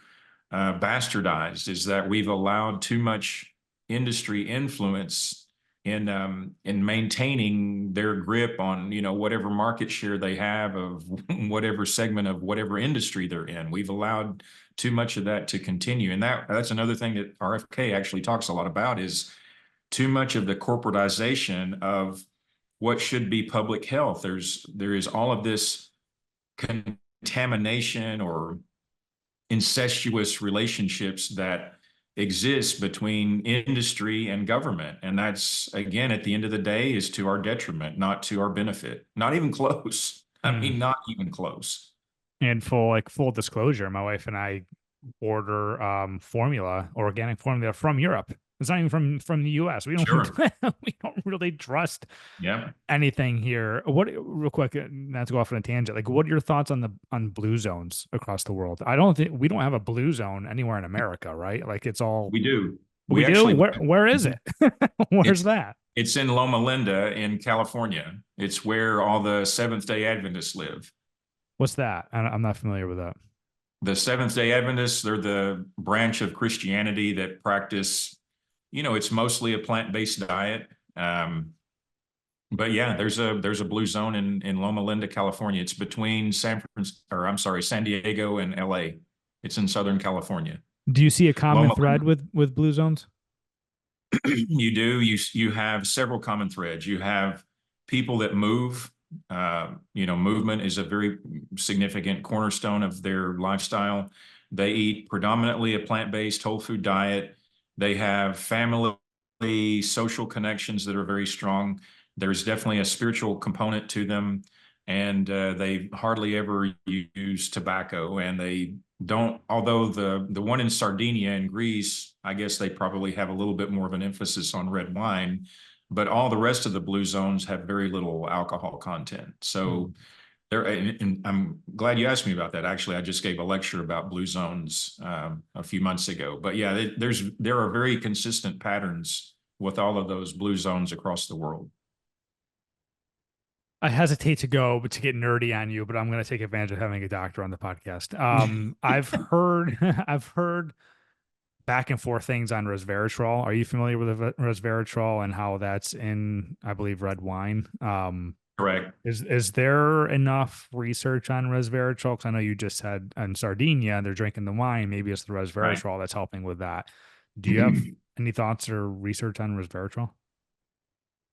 bastardized, is that we've allowed too much industry influence in maintaining their grip on, you know, whatever market share they have of whatever segment of whatever industry they're in. We've allowed too much of that to continue. And that's another thing that RFK actually talks a lot about, is too much of the corporatization of what should be public health. There is all of this contamination or incestuous relationships that exist between industry and government. And that's, again, at the end of the day, is to our detriment, not to our benefit. Not even close. I Mm. mean, not even close. And full disclosure, my wife and I order formula, organic formula from Europe. It's not even from the US. We don't Sure. we don't really trust Yeah. anything here. What real quick, not to go off on a tangent, like what are your thoughts on the blue zones across the world? I don't think we don't have a blue zone anywhere in America, right? Like it's all We do. we We do. actually, Where is it? Where's it's that? it's in Loma Linda in California. It's where all the Seventh-day Adventists live. What's that? I'm not familiar with that. The Seventh-day Adventists, they're the branch of Christianity that practice, you know, it's mostly a plant-based diet. But yeah, there's a blue zone in Loma Linda, California. It's between San Diego and LA. It's in Southern California. Do you see a common Loma thread Linda. with blue zones? You do. You have several common threads. You have people that move. You know, movement is a very significant cornerstone of their lifestyle. They eat predominantly a plant-based whole food diet. They have family, social connections that are very strong. There's definitely a spiritual component to them, and they hardly ever use tobacco. And they don't, although the one in Sardinia in Greece, I guess they probably have a little bit more of an emphasis on red wine, but all the rest of the blue zones have very little alcohol content. So there, and I'm glad you asked me about that. Actually, I just gave a lecture about blue zones a few months ago. But yeah, there are very consistent patterns with all of those blue zones across the world. I hesitate to go, but to get nerdy on you, but I'm going to take advantage of having a doctor on the podcast. I've heard, I've heard back and forth things on resveratrol. Are you familiar with resveratrol and how that's in, I believe, red wine? Correct. Is there enough research on resveratrol? Because I know you just said in Sardinia they're drinking the wine. Maybe it's the Right. resveratrol that's helping with that. Do you have any thoughts or research on resveratrol?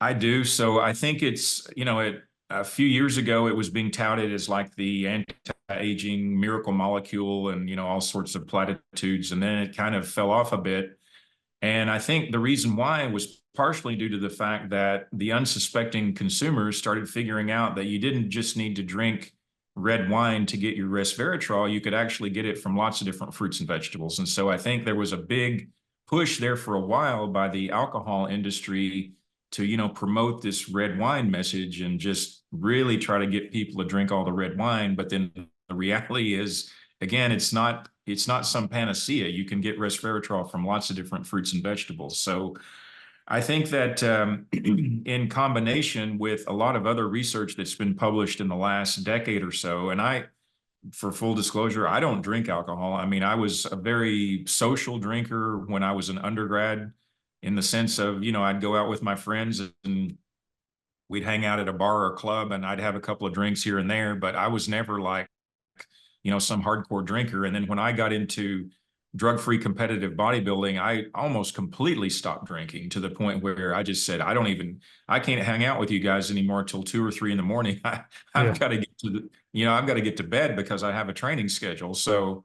I do. So I think it's, you know, a few years ago, it was being touted as like the anti-aging miracle molecule and, you know, all sorts of platitudes. And then it kind of fell off a bit. And I think the reason why was partially due to the fact that the unsuspecting consumers started figuring out that you didn't just need to drink red wine to get your resveratrol. You could actually get it from lots of different fruits and vegetables. And so I think there was a big push there for a while by the alcohol industry to, you know, promote this red wine message and just really try to get people to drink all the red wine. But then the reality is, again, it's not some panacea. You can get resveratrol from lots of different fruits and vegetables. So I think that in combination with a lot of other research that's been published in the last decade or so, and for full disclosure, I don't drink alcohol. I mean, I was a very social drinker when I was an undergrad, in the sense of, you know, I'd go out with my friends and we'd hang out at a bar or club and I'd have a couple of drinks here and there, but I was never like, you know, some hardcore drinker. And then when I got into drug-free competitive bodybuilding, I almost completely stopped drinking, to the point where I just said, I can't hang out with you guys anymore till 2 or 3 in the morning. Yeah. I've got to get to I've got to get to bed because I have a training schedule. So,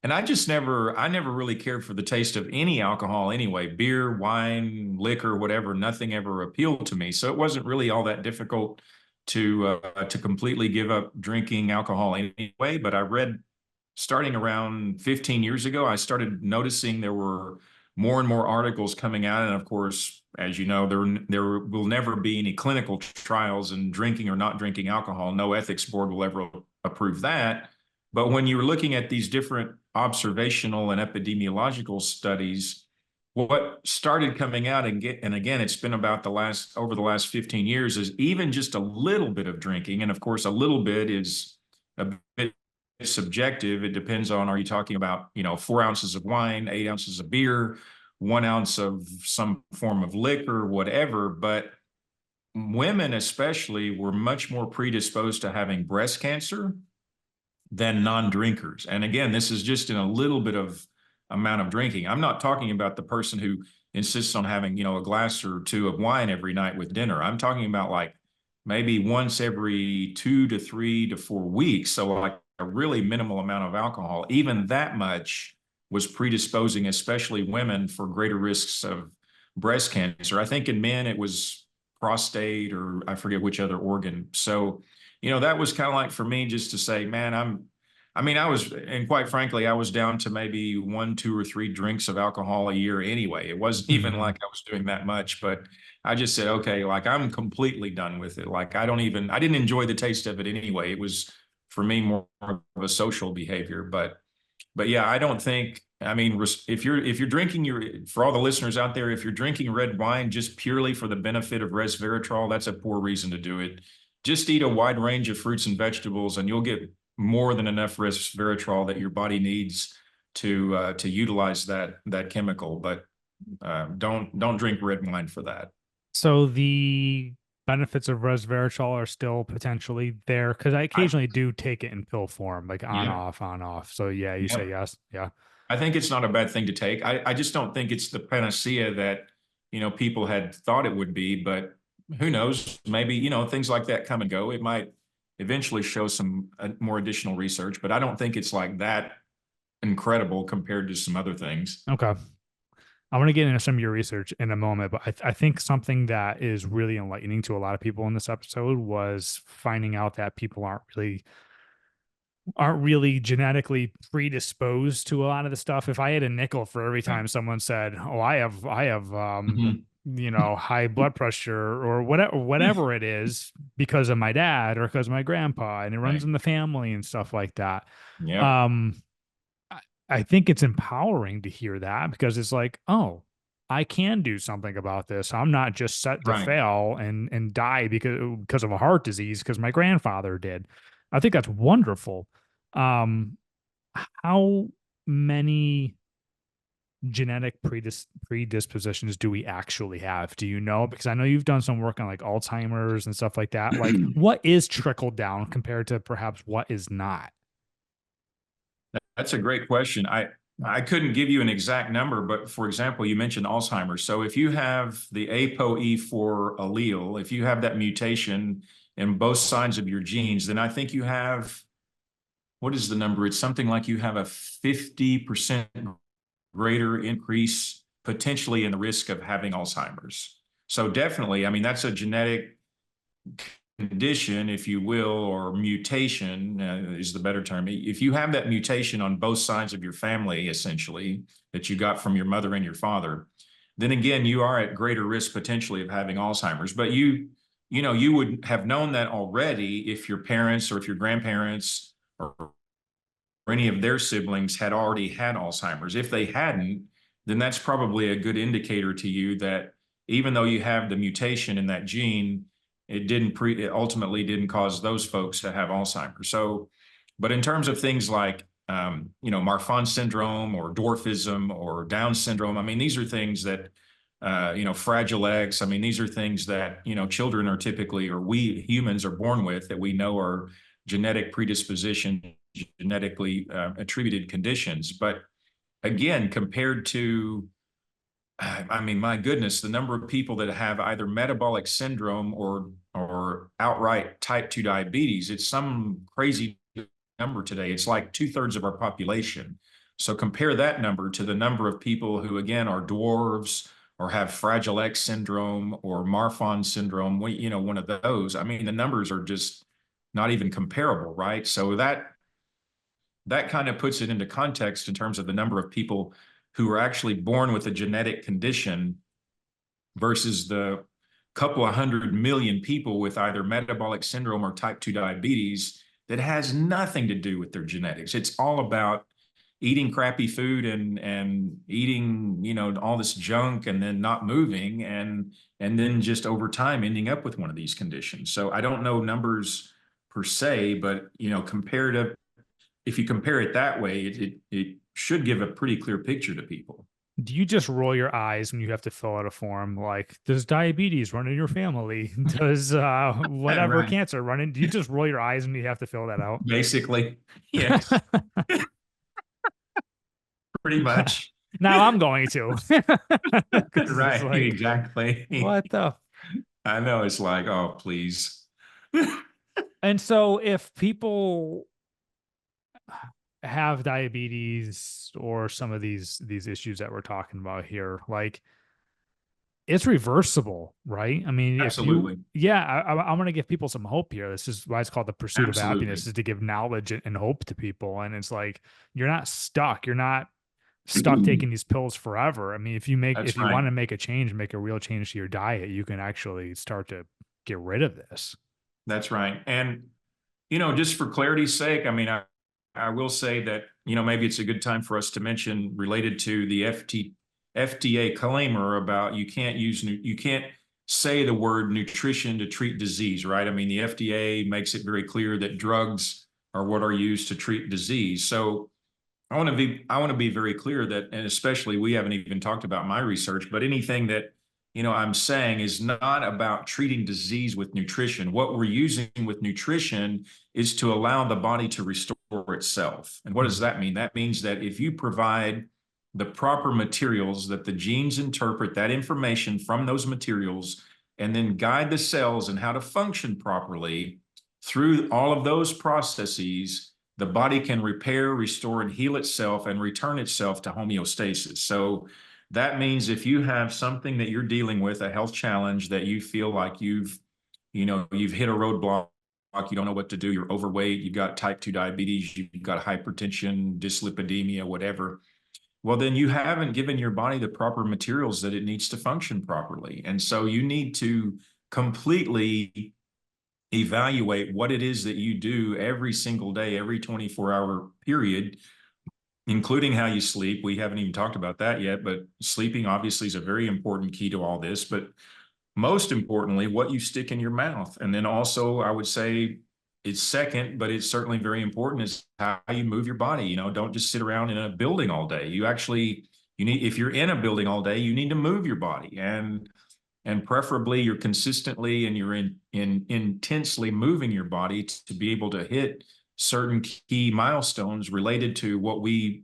and I never really cared for the taste of any alcohol anyway, beer, wine, liquor, whatever. Nothing ever appealed to me. So it wasn't really all that difficult to completely give up drinking alcohol anyway. But I read, starting around 15 years ago, I started noticing there were more and more articles coming out. And of course, as you know, there will never be any clinical trials in drinking or not drinking alcohol. No ethics board will ever approve that. But when you're looking at these different observational and epidemiological studies, what started coming out, and again, it's been about over the last 15 years, is even just a little bit of drinking. And of course, a little bit is a bit subjective. It depends on, are you talking about, 4 ounces of wine, 8 ounces of beer, 1 ounce of some form of liquor, whatever. But women especially were much more predisposed to having breast cancer than non-drinkers. And again, this is just in a little bit of amount of drinking. I'm not talking about the person who insists on having, a glass or two of wine every night with dinner. I'm talking about like maybe once every 2 to 3 to 4 weeks. So like a really minimal amount of alcohol. Even that much was predisposing, especially women, for greater risks of breast cancer. I think in men it was prostate, or I forget which other organ. So that was kind of like for me just to say, man, and quite frankly, I was down to maybe 1, 2, or 3 drinks of alcohol a year anyway. It wasn't even Mhm. like I was doing that much, but I just said, okay, like I'm completely done with it. Like I didn't enjoy the taste of it anyway. It was for me more of a social behavior, but yeah, I don't think, if you're drinking for all the listeners out there, if you're drinking red wine just purely for the benefit of resveratrol, that's a poor reason to do it. Just eat a wide range of fruits and vegetables, and you'll get more than enough resveratrol that your body needs to utilize that chemical. But don't drink red wine for that. So the benefits of resveratrol are still potentially there because I I, occasionally do take it in pill form, like on yeah, off, on off. So yeah, you say yeah. yes. Yeah. I think it's not a bad thing to take. I just don't think it's the panacea that, people had thought it would be, but who knows? Maybe, things like that come and go. It might eventually show some more additional research, but I don't think it's like that incredible compared to some other things. Okay. I want to get into some of your research in a moment, but I think something that is really enlightening to a lot of people in this episode was finding out that people aren't really genetically predisposed to a lot of the stuff. If I had a nickel for every Yeah. time someone said, "Oh, I have Mhm. high blood pressure or whatever it is because of my dad or because of my grandpa and it runs Right. in the family and stuff like that." Yep. Um I, I think it's empowering to hear that because it's like, "Oh, I can do something about this. I'm not just set to Right. fail and die because of a heart disease because my grandfather did." I think that's wonderful. Um, how many genetic predispositions do we actually have? Do you know? Because I know you've done some work on like Alzheimer's and stuff like that. Like, what is trickle down compared to perhaps what is not? That's a great question. I couldn't give you an exact number, but for example, you mentioned Alzheimer's. So if you have the ApoE4 allele, if you have that mutation in both sides of your genes, then I think you have, what is the number? It's something like you have a 50% greater increase potentially in the risk of having Alzheimer's. So definitely, that's a genetic condition, if you will, or mutation is the better term. If you have that mutation on both sides of your family, essentially, that you got from your mother and your father, then again, you are at greater risk potentially of having Alzheimer's. But you would have known that already if your parents or if your grandparents or any of their siblings had already had Alzheimer's. If they hadn't, then that's probably a good indicator to you that even though you have the mutation in that gene, it ultimately didn't cause those folks to have Alzheimer's. So, but in terms of things like Marfan syndrome or dwarfism or Down syndrome, these are things that Fragile X. These are things that children are typically, or we humans are born with, that we know are genetic predisposition, genetically attributed conditions. But again, compared to, my goodness, the number of people that have either metabolic syndrome or outright type 2 diabetes, it's some crazy number today. It's like 2/3 of our population. So compare that number to the number of people who, again, are dwarves or have Fragile X syndrome or Marfan syndrome, one of those. The numbers are just not even comparable, right? So that kind of puts it into context in terms of the number of people who are actually born with a genetic condition versus the couple of 100 million people with either metabolic syndrome or type 2 diabetes that has nothing to do with their genetics. It's all about eating crappy food and eating, all this junk and then not moving and then just over time ending up with one of these conditions. So I don't know numbers per se, but comparative, if you compare it that way, it should give a pretty clear picture to people. Do you just roll your eyes when you have to fill out a form like, does diabetes run in your family? Does whatever Right. cancer run in? Do you just roll your eyes when you have to fill that out? Basically, yes, pretty much. Now I'm going to. Because it's Right, like, exactly. what the? I know, it's like, oh, please. And so if people have diabetes or some of these issues that we're talking about here, like, it's reversible, right? I mean, if you, Absolutely. yeah, I'm going to give people some hope here. This is why it's called the pursuit of happiness, Absolutely. is to give knowledge and hope to people. And it's like, you're not stuck. You're not stuck taking these pills forever. I mean, if That's you want right. to make a change, make a real change to your diet, you can actually start to get rid of this. That's right. And, just for clarity's sake, I mean, I will say that, maybe it's a good time for us to mention related to the FDA claimer about you can't say the word nutrition to treat disease, right? I mean, the FDA makes it very clear that drugs are what are used to treat disease. So I want to be very clear that, and especially we haven't even talked about my research, but anything that I'm saying is not about treating disease with nutrition. What we're using with nutrition is to allow the body to restore itself. And what does Mm. that mean? That means that if you provide the proper materials, that the genes interpret that information from those materials and then guide the cells and how to function properly through all of those processes, the body can repair, restore, and heal itself and return itself to homeostasis. So that means if you have something that you're dealing with, a health challenge that you feel like you've hit a roadblock, you don't know what to do, you're overweight, you've got type 2 diabetes, you've got hypertension, dyslipidemia, whatever, well, then you haven't given your body the proper materials that it needs to function properly. And so you need to completely evaluate what it is that you do every single day, every 24-hour period, including how you sleep. We haven't even talked about that yet, but sleeping obviously is a very important key to all this. But most importantly, what you stick in your mouth. And then also, I would say it's second, but it's certainly very important, is how you move your body. Don't just sit around in a building all day. If you're in a building all day, you need to move your body. And preferably you're consistently and you're intensely moving your body to be able to hit certain key milestones related to what we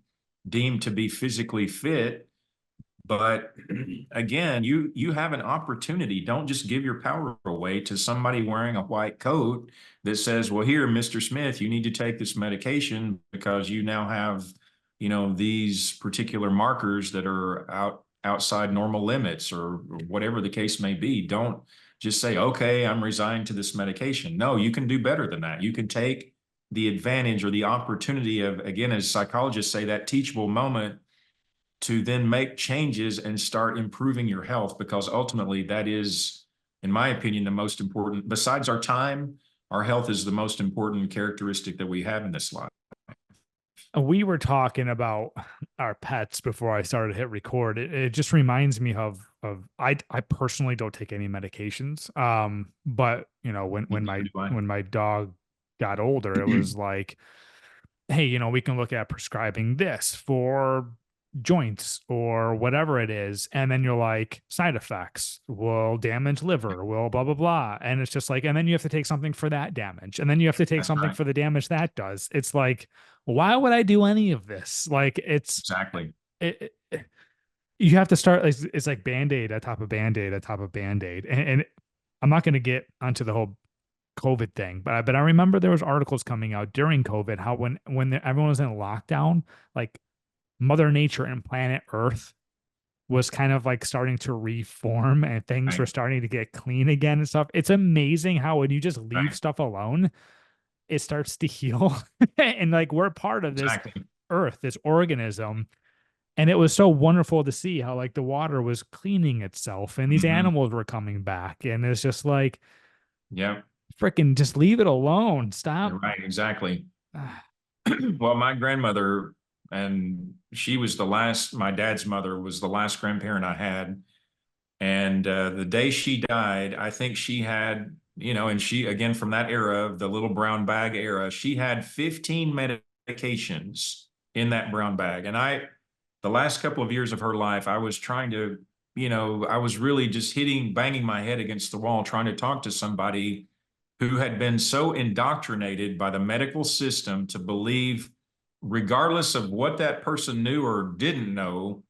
deem to be physically fit. But again, you have an opportunity. Don't just give your power away to somebody wearing a white coat that says, well, here, Mr. Smith, you need to take this medication because you now have, these particular markers that are outside normal limits, or whatever the case may be. Don't just say, okay, I'm resigned to this medication. No, you can do better than that. You can take the advantage or the opportunity of, again, as psychologists say, that teachable moment to then make changes and start improving your health, because ultimately that is, in my opinion, the most important. Besides our time, our health is the most important characteristic that we have in this life. We were talking about our pets before I started to hit record. It just reminds me of I personally don't take any medications. But when my dog got older, it was like, hey, we can look at prescribing this for joints or whatever it is. And then you're like, side effects will damage liver, will blah, blah, blah. And it's just like, and then you have to take something for that damage. And then you have to take That's something right. for the damage that does. It's like, why would I do any of this? Like, Exactly. you have to start, it's like band-aid atop of band-aid atop of band-aid. And I'm not going to get onto the whole COVID thing, but I remember there was articles coming out during COVID how everyone was in lockdown, like Mother Nature and planet Earth was kind of like starting to reform and things Right. were starting to get clean again and stuff. It's amazing how when you just leave Right. stuff alone, it starts to heal. And like we're part of this Exactly. earth, this organism. And it was so wonderful to see how like the water was cleaning itself and these Mm-hmm. animals were coming back. And it's just like, Yeah. Freaking just leave it alone. Stop. You're right, exactly. Well, my grandmother, and she was the last, my dad's mother was the last grandparent I had. And the day she died, I think she had, and she, again, from that era, the little brown bag era, she had 15 medications in that brown bag. And the last couple of years of her life, I was trying to, I was really just banging my head against the wall, trying to talk to somebody who had been so indoctrinated by the medical system to believe, regardless of what that person knew or didn't know,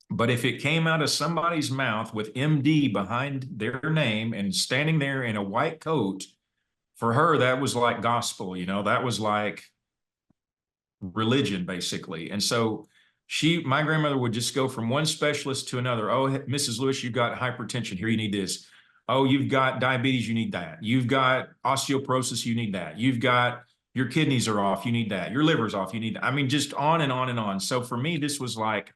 but if it came out of somebody's mouth with MD behind their name and standing there in a white coat, for her, that was like gospel, that was like religion, basically. And so my grandmother would just go from one specialist to another. Oh, Mrs. Lewis, you've got hypertension. Here, you need this. Oh, you've got diabetes. You need that. You've got osteoporosis. You need that. You've got your kidneys are off. You need that. Your liver's off. You need that. I mean, just on and on and on. So for me, this was like,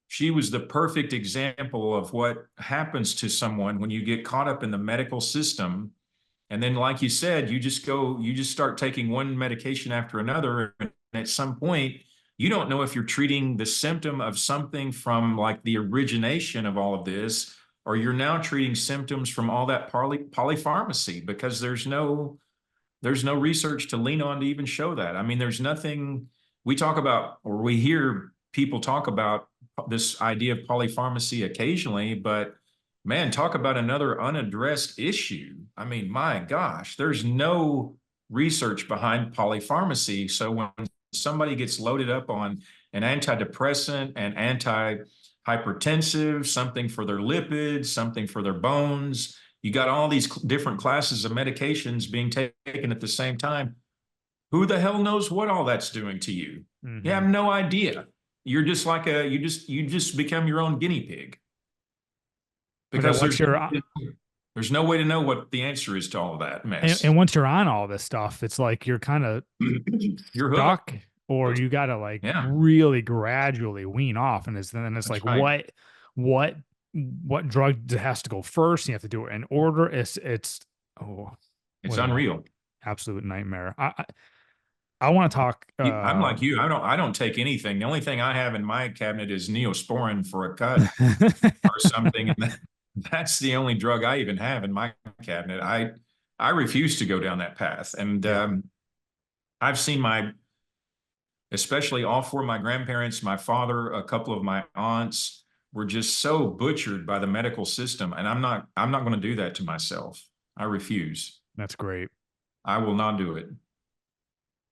she was the perfect example of what happens to someone when you get caught up in the medical system. And then, like you said, you just start taking one medication after another. And at some point, you don't know if you're treating the symptom of something from like the origination of all of this, or you're now treating symptoms from all that polypharmacy, because there's no research to lean on to even show that. I mean, there's nothing we talk about, or we hear people talk about this idea of polypharmacy occasionally, but man, talk about another unaddressed issue. I mean, my gosh, there's no research behind polypharmacy. So when somebody gets loaded up on an antidepressant, an antihypertensive, something for their lipids, something for their bones, you got all these different classes of medications being taken at the same time. Who the hell knows what all that's doing to you? Mm-hmm. You have no idea. You're just like you just become your own guinea pig, because there's no way to know what the answer is to all of that mess. And once you're on all this stuff, it's like you're kind of you're stuck, hooked. or you got to like really gradually wean off. And then it's That's like, right. what drug has to go first? You have to do it in order. It's unreal. Absolute nightmare. I want to talk. I'm like you. I don't take anything. The only thing I have in my cabinet is Neosporin for a cut or something, and that's the only drug I even have in my cabinet. I refuse to go down that path, and I've seen especially all four of my grandparents, my father, a couple of my aunts were just so butchered by the medical system, and I'm not going to do that to myself. I refuse. That's great. I will not do it.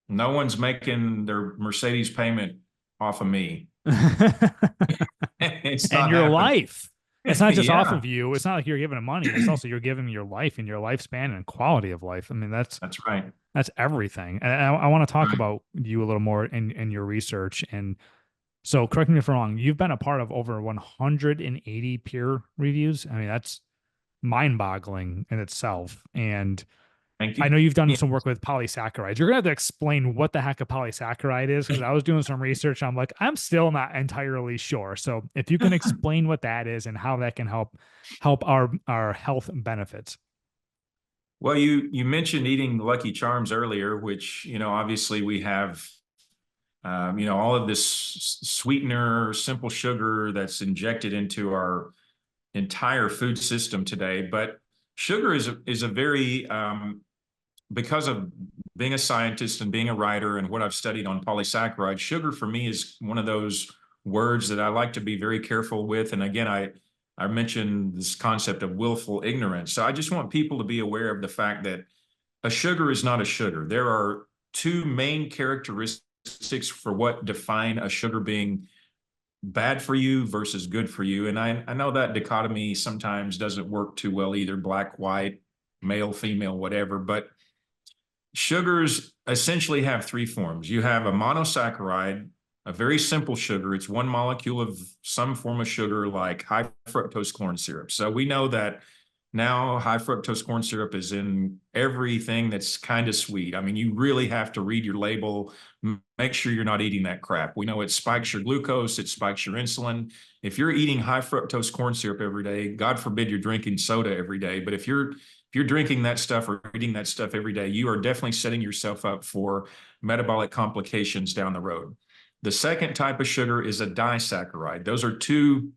No one's making their Mercedes payment off of me. It's and your life. It's not just off of you. It's not like you're giving them money. It's also you're giving your life and your lifespan and quality of life. I mean, that's right. That's everything. And I want to talk about you a little more in your research. And so, correct me if I'm wrong, you've been a part of over 180 peer reviews. I mean, that's mind-boggling in itself. And thank you. I know you've done some work with polysaccharides. You're gonna have to explain what the heck a polysaccharide is, because I was doing some research. I'm like, I'm still not entirely sure. So if you can explain what that is and how that can help our health benefits. Well, you mentioned eating Lucky Charms earlier, which obviously we have all of this sweetener, simple sugar that's injected into our entire food system today. But sugar is a very because of being a scientist and being a writer and what I've studied on polysaccharides, sugar for me is one of those words that I like to be very careful with. And again, I mentioned this concept of willful ignorance. So I just want people to be aware of the fact that a sugar is not a sugar. There are two main characteristics for what define a sugar being bad for you versus good for you. And I know that dichotomy sometimes doesn't work too well either, black, white, male, female, whatever, but sugars essentially have three forms. You have a monosaccharide, a very simple sugar. It's one molecule of some form of sugar like high fructose corn syrup. So we know that now high fructose corn syrup is in everything that's kind of sweet. I mean, you really have to read your label, make sure you're not eating that crap. We know it spikes your glucose, it spikes your insulin. If you're eating high fructose corn syrup every day, God forbid you're drinking soda every day, but if you're you're drinking that stuff or eating that stuff every day, you are definitely setting yourself up for metabolic complications down the road. The second type of sugar is a disaccharide. Those are two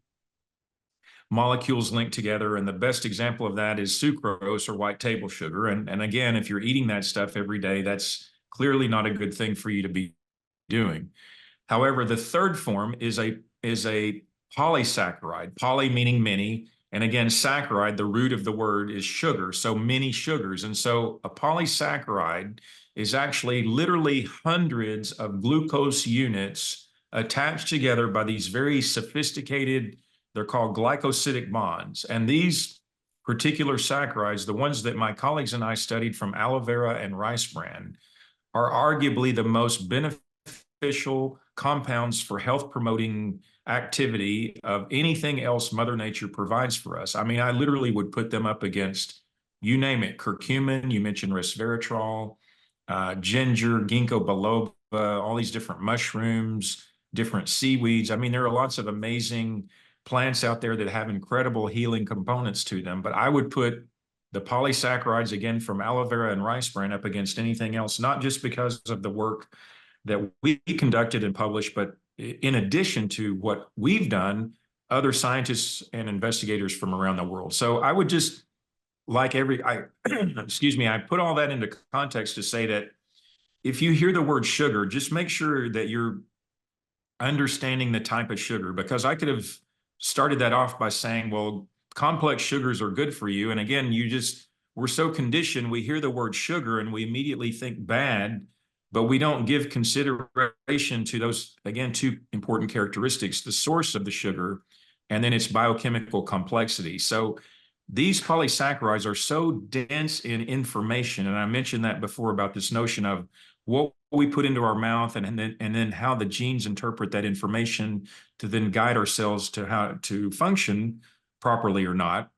molecules linked together. And the best example of that is sucrose or white table sugar. And again, if you're eating that stuff every day, that's clearly not a good thing for you to be doing. However, the third form is a polysaccharide, poly meaning many. And again, saccharide, the root of the word is sugar, so many sugars. And so a polysaccharide is actually literally hundreds of glucose units attached together by these very sophisticated, they're called glycosidic bonds. And these particular saccharides, the ones that my colleagues and I studied from aloe vera and rice bran, are arguably the most beneficial compounds for health promoting activity of anything else Mother Nature provides for us. I mean, I literally would put them up against, you name it, curcumin, you mentioned resveratrol, ginger, ginkgo biloba, all these different mushrooms, different seaweeds. I mean, there are lots of amazing plants out there that have incredible healing components to them, but I would put the polysaccharides, again, from aloe vera and rice bran up against anything else, not just because of the work that we conducted and published, but in addition to what we've done, other scientists and investigators from around the world. So I would just excuse me, I put all that into context to say that if you hear the word sugar, just make sure that you're understanding the type of sugar, because I could have started that off by saying, well, complex sugars are good for you. And again, we're so conditioned, we hear the word sugar and we immediately think bad, but we don't give consideration to those, again, two important characteristics, the source of the sugar and then its biochemical complexity. So these polysaccharides are so dense in information, and I mentioned that before about this notion of what we put into our mouth and then how the genes interpret that information to then guide our cells to how to function properly or not.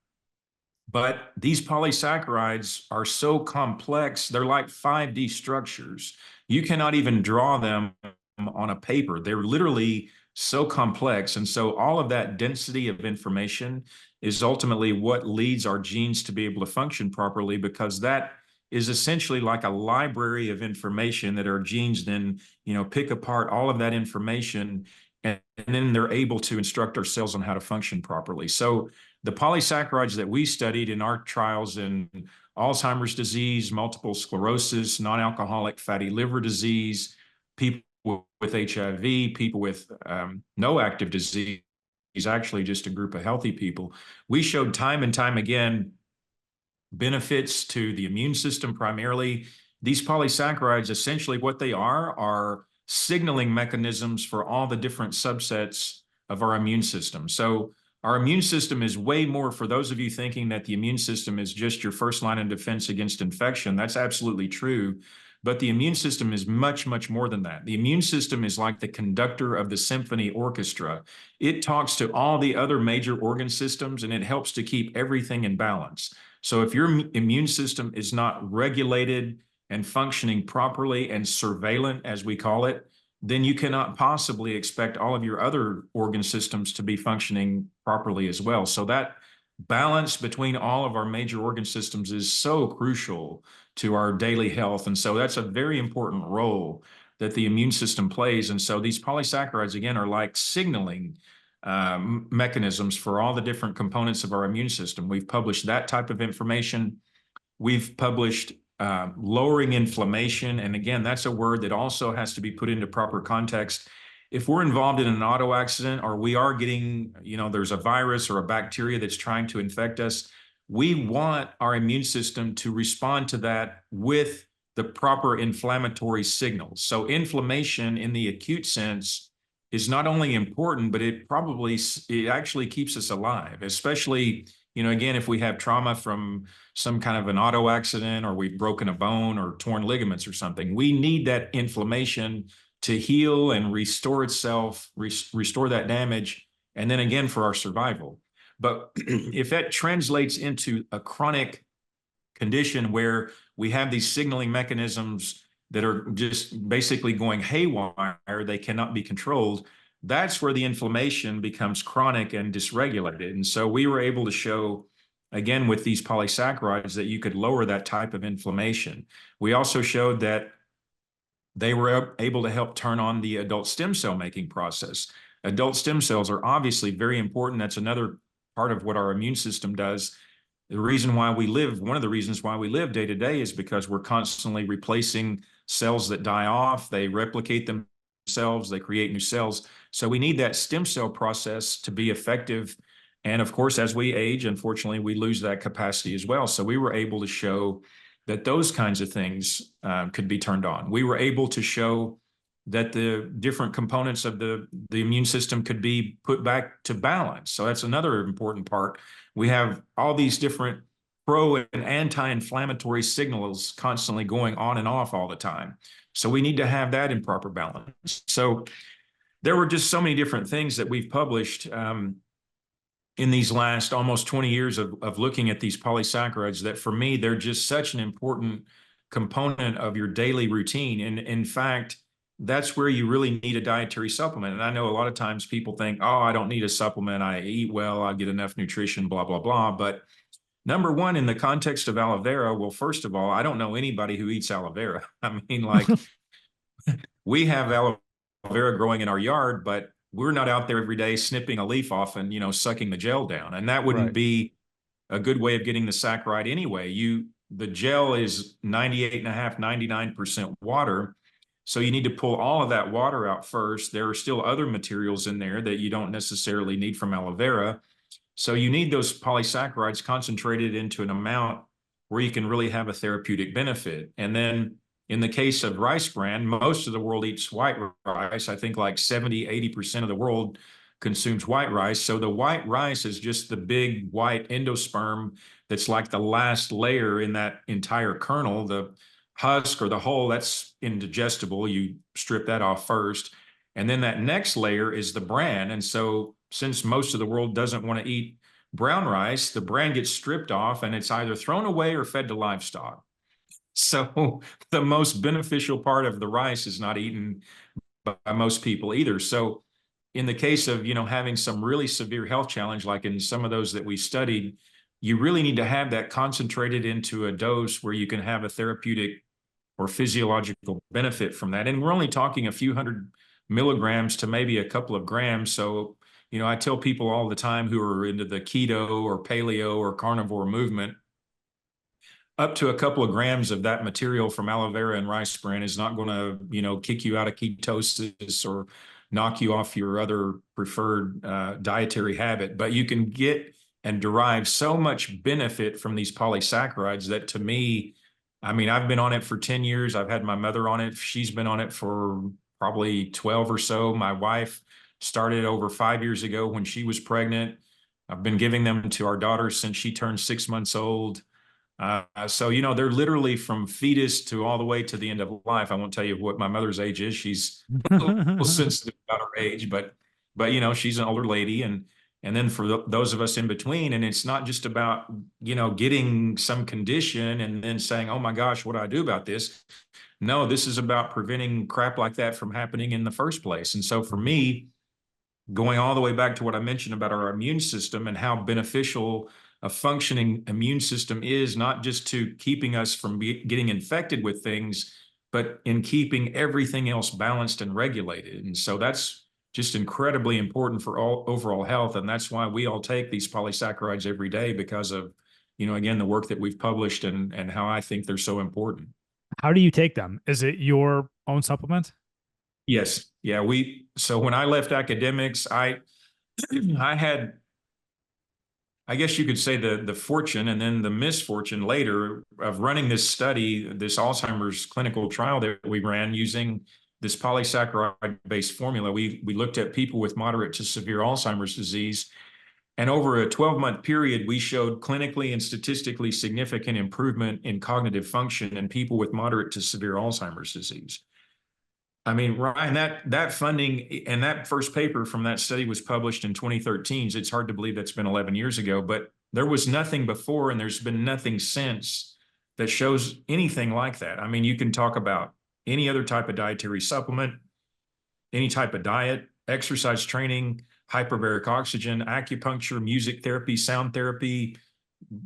But these polysaccharides are so complex, they're like 5D structures. You cannot even draw them on a paper. They're literally so complex. And so all of that density of information is ultimately what leads our genes to be able to function properly, because that is essentially like a library of information that our genes then, pick apart all of that information, and then they're able to instruct our cells on how to function properly. So the polysaccharides that we studied in our trials in Alzheimer's disease, multiple sclerosis, non-alcoholic fatty liver disease, people with HIV, people with no active disease, actually just a group of healthy people, we showed time and time again benefits to the immune system primarily. These polysaccharides, essentially what they are signaling mechanisms for all the different subsets of our immune system. So our immune system is way more, for those of you thinking that the immune system is just your first line of defense against infection, that's absolutely true. But the immune system is much, much more than that. The immune system is like the conductor of the symphony orchestra. It talks to all the other major organ systems and it helps to keep everything in balance. So if your immune system is not regulated and functioning properly and surveillant, as we call it, then you cannot possibly expect all of your other organ systems to be functioning properly as well. So that balance between all of our major organ systems is so crucial to our daily health. And so that's a very important role that the immune system plays. And so these polysaccharides, again, are like signaling mechanisms for all the different components of our immune system. We've published that type of information. We've published lowering inflammation. And again, that's a word that also has to be put into proper context. If we're involved in an auto accident, or we are getting, there's a virus or a bacteria that's trying to infect us, we want our immune system to respond to that with the proper inflammatory signals. So inflammation in the acute sense is not only important, but it actually keeps us alive, especially, again, if we have trauma from some kind of an auto accident, or we've broken a bone or torn ligaments or something. We need that inflammation to heal and restore itself, restore that damage, and then again for our survival. But if that translates into a chronic condition where we have these signaling mechanisms that are just basically going haywire, they cannot be controlled, that's where the inflammation becomes chronic and dysregulated. And so we were able to show again, with these polysaccharides, that you could lower that type of inflammation. We also showed that they were able to help turn on the adult stem cell making process. Adult stem cells are obviously very important. That's another part of what our immune system does. The reason why we live, one of the reasons why we live day to day, is because we're constantly replacing cells that die off. They replicate themselves, they create new cells. So we need that stem cell process to be effective. And of course, as we age, unfortunately, we lose that capacity as well. So we were able to show that those kinds of things could be turned on. We were able to show that the different components of the immune system could be put back to balance. So that's another important part. We have all these different pro and anti-inflammatory signals constantly going on and off all the time. So we need to have that in proper balance. So there were just so many different things that we've published in these last almost 20 years of looking at these polysaccharides, that for me, they're just such an important component of your daily routine. And in fact, that's where you really need a dietary supplement. And I know a lot of times people think, oh, I don't need a supplement. I eat well, I get enough nutrition, blah, blah, blah. But number one, in the context of aloe vera, well, first of all, I don't know anybody who eats aloe vera. I mean, like, we have aloe vera growing in our yard, but we're not out there every day snipping a leaf off and, sucking the gel down. And that wouldn't Right. be a good way of getting the saccharide anyway. The gel is 98.5, 99% water. So you need to pull all of that water out first. There are still other materials in there that you don't necessarily need from aloe vera. So you need those polysaccharides concentrated into an amount where you can really have a therapeutic benefit. And then in the case of rice bran, most of the world eats white rice. I think like 70, 80% of the world consumes white rice. So the white rice is just the big white endosperm that's like the last layer in that entire kernel. The husk or the hull, that's indigestible. You strip that off first. And then that next layer is the bran. And so since most of the world doesn't want to eat brown rice, the bran gets stripped off and it's either thrown away or fed to livestock. So the most beneficial part of the rice is not eaten by most people either. So in the case of, having some really severe health challenge, like in some of those that we studied, you really need to have that concentrated into a dose where you can have a therapeutic or physiological benefit from that. And we're only talking a few hundred milligrams to maybe a couple of grams. So, I tell people all the time who are into the keto or paleo or carnivore movement, up to a couple of grams of that material from aloe vera and rice bran is not going to, kick you out of ketosis or knock you off your other preferred dietary habit. But you can get and derive so much benefit from these polysaccharides that, to me, I mean, I've been on it for 10 years. I've had my mother on it. She's been on it for probably 12 or so. My wife started over 5 years ago when she was pregnant. I've been giving them to our daughter since she turned 6 months old. So, they're literally from fetus to all the way to the end of life. I won't tell you what my mother's age is. She's a little sensitive about her age, but she's an older lady. And then for those of us in between, and it's not just about, getting some condition and then saying, oh my gosh, what do I do about this? No, this is about preventing crap like that from happening in the first place. And so for me, going all the way back to what I mentioned about our immune system and how beneficial a functioning immune system is, not just to keeping us from getting infected with things, but in keeping everything else balanced and regulated. And so that's just incredibly important for all overall health. And that's why we all take these polysaccharides every day, because of, again, the work that we've published and how I think they're so important. How do you take them? Is it your own supplement? Yes. Yeah. So when I left academics, I had, I guess you could say, the fortune and then the misfortune later of running this study, this Alzheimer's clinical trial that we ran using this polysaccharide-based formula. We looked at people with moderate to severe Alzheimer's disease, and over a 12-month period, we showed clinically and statistically significant improvement in cognitive function in people with moderate to severe Alzheimer's disease. I mean, Ryan, that funding and that first paper from that study was published in 2013. So it's hard to believe that's been 11 years ago, but there was nothing before and there's been nothing since that shows anything like that. I mean, you can talk about any other type of dietary supplement, any type of diet, exercise training, hyperbaric oxygen, acupuncture, music therapy, sound therapy,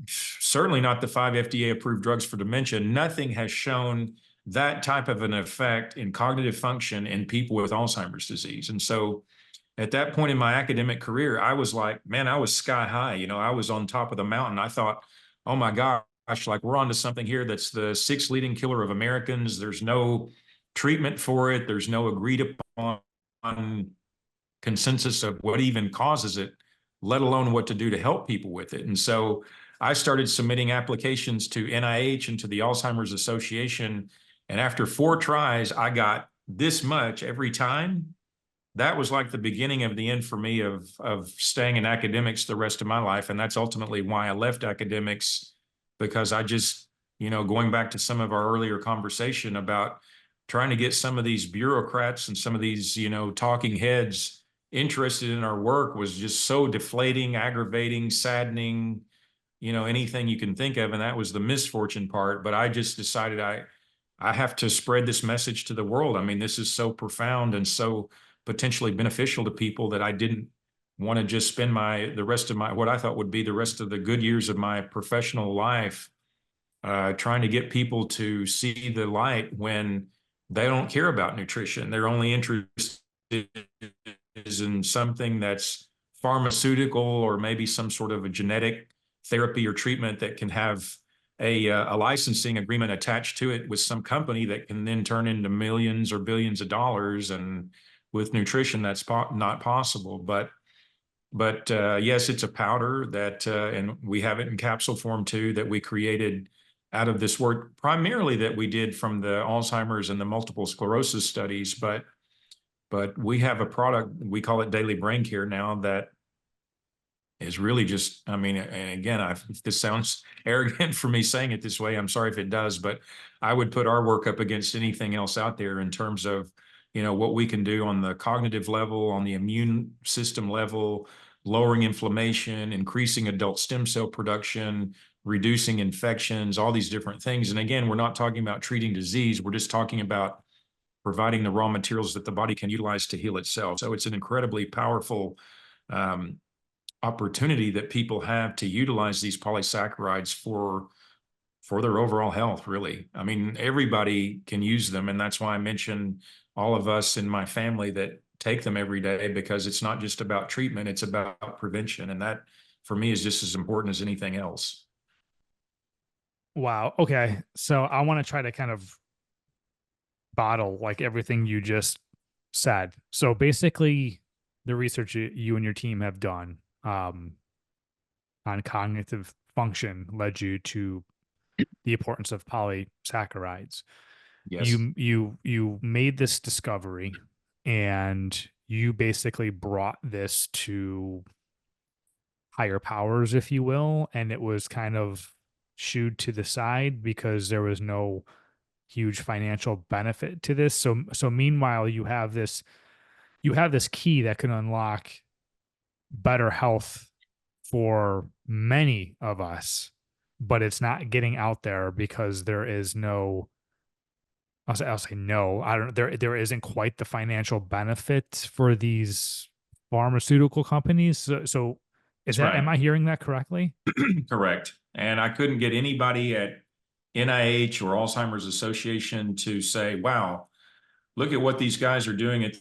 certainly not the 5 FDA approved drugs for dementia. Nothing has shown that type of an effect in cognitive function in people with Alzheimer's disease. And so at that point in my academic career, I was like, man, I was sky high. I was on top of the mountain. I thought, oh my gosh, like we're onto something here that's the sixth leading killer of Americans. There's no treatment for it. There's no agreed upon consensus of what even causes it, let alone what to do to help people with it. And so I started submitting applications to NIH and to the Alzheimer's Association. And after 4 tries, I got this much every time. That was like the beginning of the end for me of staying in academics the rest of my life. And that's ultimately why I left academics, because I just, going back to some of our earlier conversation about trying to get some of these bureaucrats and some of these, talking heads interested in our work was just so deflating, aggravating, saddening, anything you can think of. And that was the misfortune part. But I just decided I have to spread this message to the world. I mean, this is so profound and so potentially beneficial to people that I didn't want to just spend the rest of what I thought would be the rest of the good years of my professional life trying to get people to see the light when they don't care about nutrition. They're only interested in something that's pharmaceutical or maybe some sort of a genetic therapy or treatment that can have a licensing agreement attached to it with some company that can then turn into millions or billions of dollars. And with nutrition, that's not possible. But yes, it's a powder that, and we have it in capsule form too, that we created out of this work, primarily that we did from the Alzheimer's and the multiple sclerosis studies. But we have a product, we call it Daily Brain Care now, that is really just, I mean, and again, if this sounds arrogant for me saying it this way, I'm sorry if it does, but I would put our work up against anything else out there in terms of, what we can do on the cognitive level, on the immune system level, lowering inflammation, increasing adult stem cell production, reducing infections, all these different things. And again, we're not talking about treating disease. We're just talking about providing the raw materials that the body can utilize to heal itself. So it's an incredibly powerful opportunity that people have to utilize these polysaccharides for their overall health, really. I mean, everybody can use them. And that's why I mentioned all of us in my family that take them every day, because it's not just about treatment, it's about prevention. And that, for me, is just as important as anything else. Wow. Okay. So I want to try to kind of bottle like everything you just said. So basically, the research you and your team have done on cognitive function led you to the importance of polysaccharides. Yes. You made this discovery, and you basically brought this to higher powers, if you will, and it was kind of shooed to the side because there was no huge financial benefit to this. So meanwhile, you have this key that can unlock better health for many of us, but it's not getting out there because there is no, I'll say no. I don't. There isn't quite the financial benefit for these pharmaceutical companies. So is That's that? Am right. I hearing that correctly? Correct. And I couldn't get anybody at NIH or Alzheimer's Association to say, wow, look at what these guys are doing at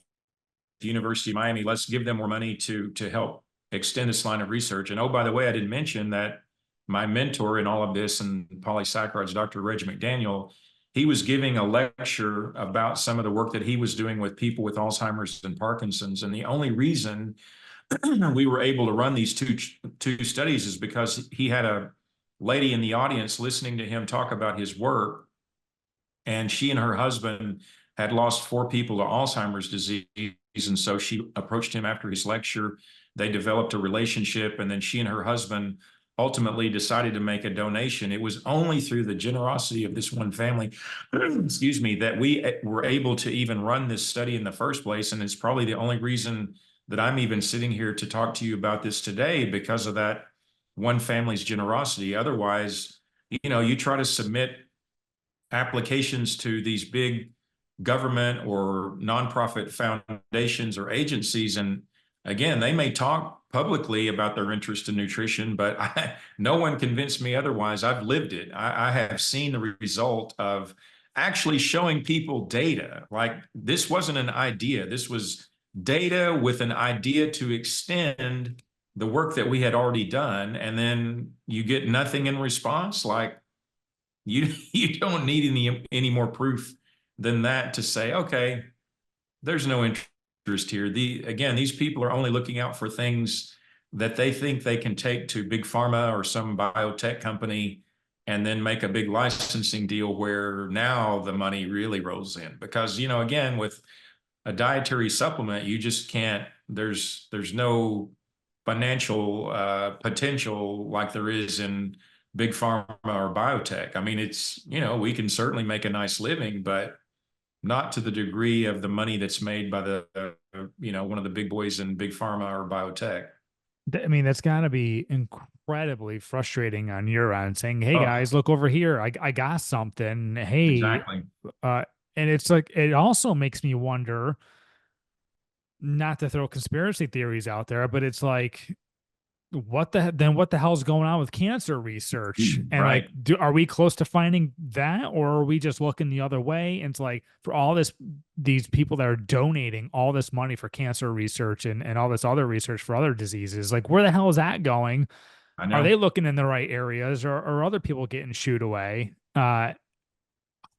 the University of Miami. Let's give them more money to help extend this line of research. And oh, by the way, I didn't mention that my mentor in all of this and polysaccharides, Dr. Reg McDaniel, he was giving a lecture about some of the work that he was doing with people with Alzheimer's and Parkinson's. And the only reason we were able to run these two studies is because he had a lady in the audience listening to him talk about his work, and she and her husband had lost 4 people to Alzheimer's disease. And so she approached him after his lecture. They developed a relationship, and then she and her husband ultimately decided to make a donation. It was only through the generosity of this one family, excuse me, that we were able to even run this study in the first place. And it's probably the only reason that I'm even sitting here to talk to you about this today, because of that one family's generosity. Otherwise, you try to submit applications to these big government or nonprofit foundations or agencies, and again, they may talk publicly about their interest in nutrition, but no one convinced me otherwise. I've lived it. I have seen the result of actually showing people data. Like this wasn't an idea. This was data with an idea to extend the work that we had already done. And then you get nothing in response. Like you don't need any more proof than that to say, okay, there's no interest here. Again, these people are only looking out for things that they think they can take to big pharma or some biotech company and then make a big licensing deal where now the money really rolls in. Because, again, with a dietary supplement, you just can't, there's no financial potential like there is in big pharma or biotech. I mean, we can certainly make a nice living, but not to the degree of the money that's made by one of the big boys in big pharma or biotech. I mean, that's got to be incredibly frustrating on your end, saying, "Hey Oh, guys, look over here. I got something. Hey," exactly. uh, and it's like it also makes me wonder, not to throw conspiracy theories out there, but it's like what the hell's going on with cancer research? And like, Right. are we close to finding that, or are we just looking the other way? And it's like for all these people that are donating all this money for cancer research and all this other research for other diseases, like where the hell is that going? I Are know. they looking in the right areas, or are other people getting shooed away?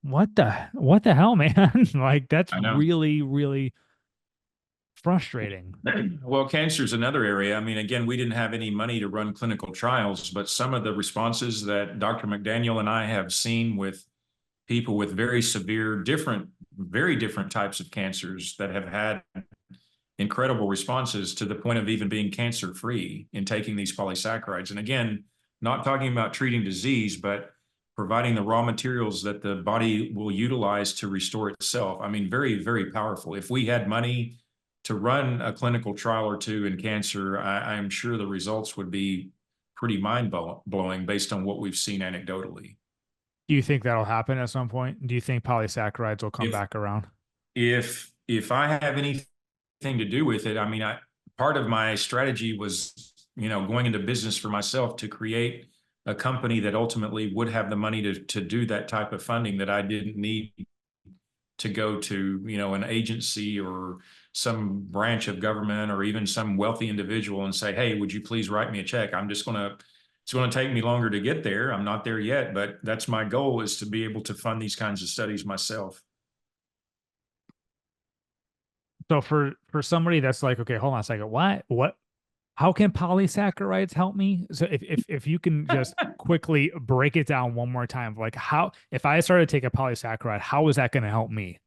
What the hell, man? Like that's I know. really, really frustrating. Well, cancer is another area. I mean, again, we didn't have any money to run clinical trials, but some of the responses that Dr. McDaniel and I have seen with people with very severe, very different types of cancers that have had incredible responses to the point of even being cancer free in taking these polysaccharides. And again, not talking about treating disease, but providing the raw materials that the body will utilize to restore itself. I mean, very, very powerful. If we had money to run a clinical trial or two in cancer, I'm sure the results would be pretty mind blowing based on what we've seen anecdotally. Do you think that'll happen at some point? Do you think polysaccharides will come If back around? if I have anything to do with it, I mean, part of my strategy was, going into business for myself to create a company that ultimately would have the money to do that type of funding that I didn't need to go to, an agency or some branch of government or even some wealthy individual and say, hey, would you please write me a check? It's going to take me longer to get there. I'm not there yet, but that's my goal, is to be able to fund these kinds of studies myself. So for somebody that's like, okay, hold on a second, what how can polysaccharides help me? So if you can just quickly break it down one more time, like how if I started to take a polysaccharide, how is that going to help me?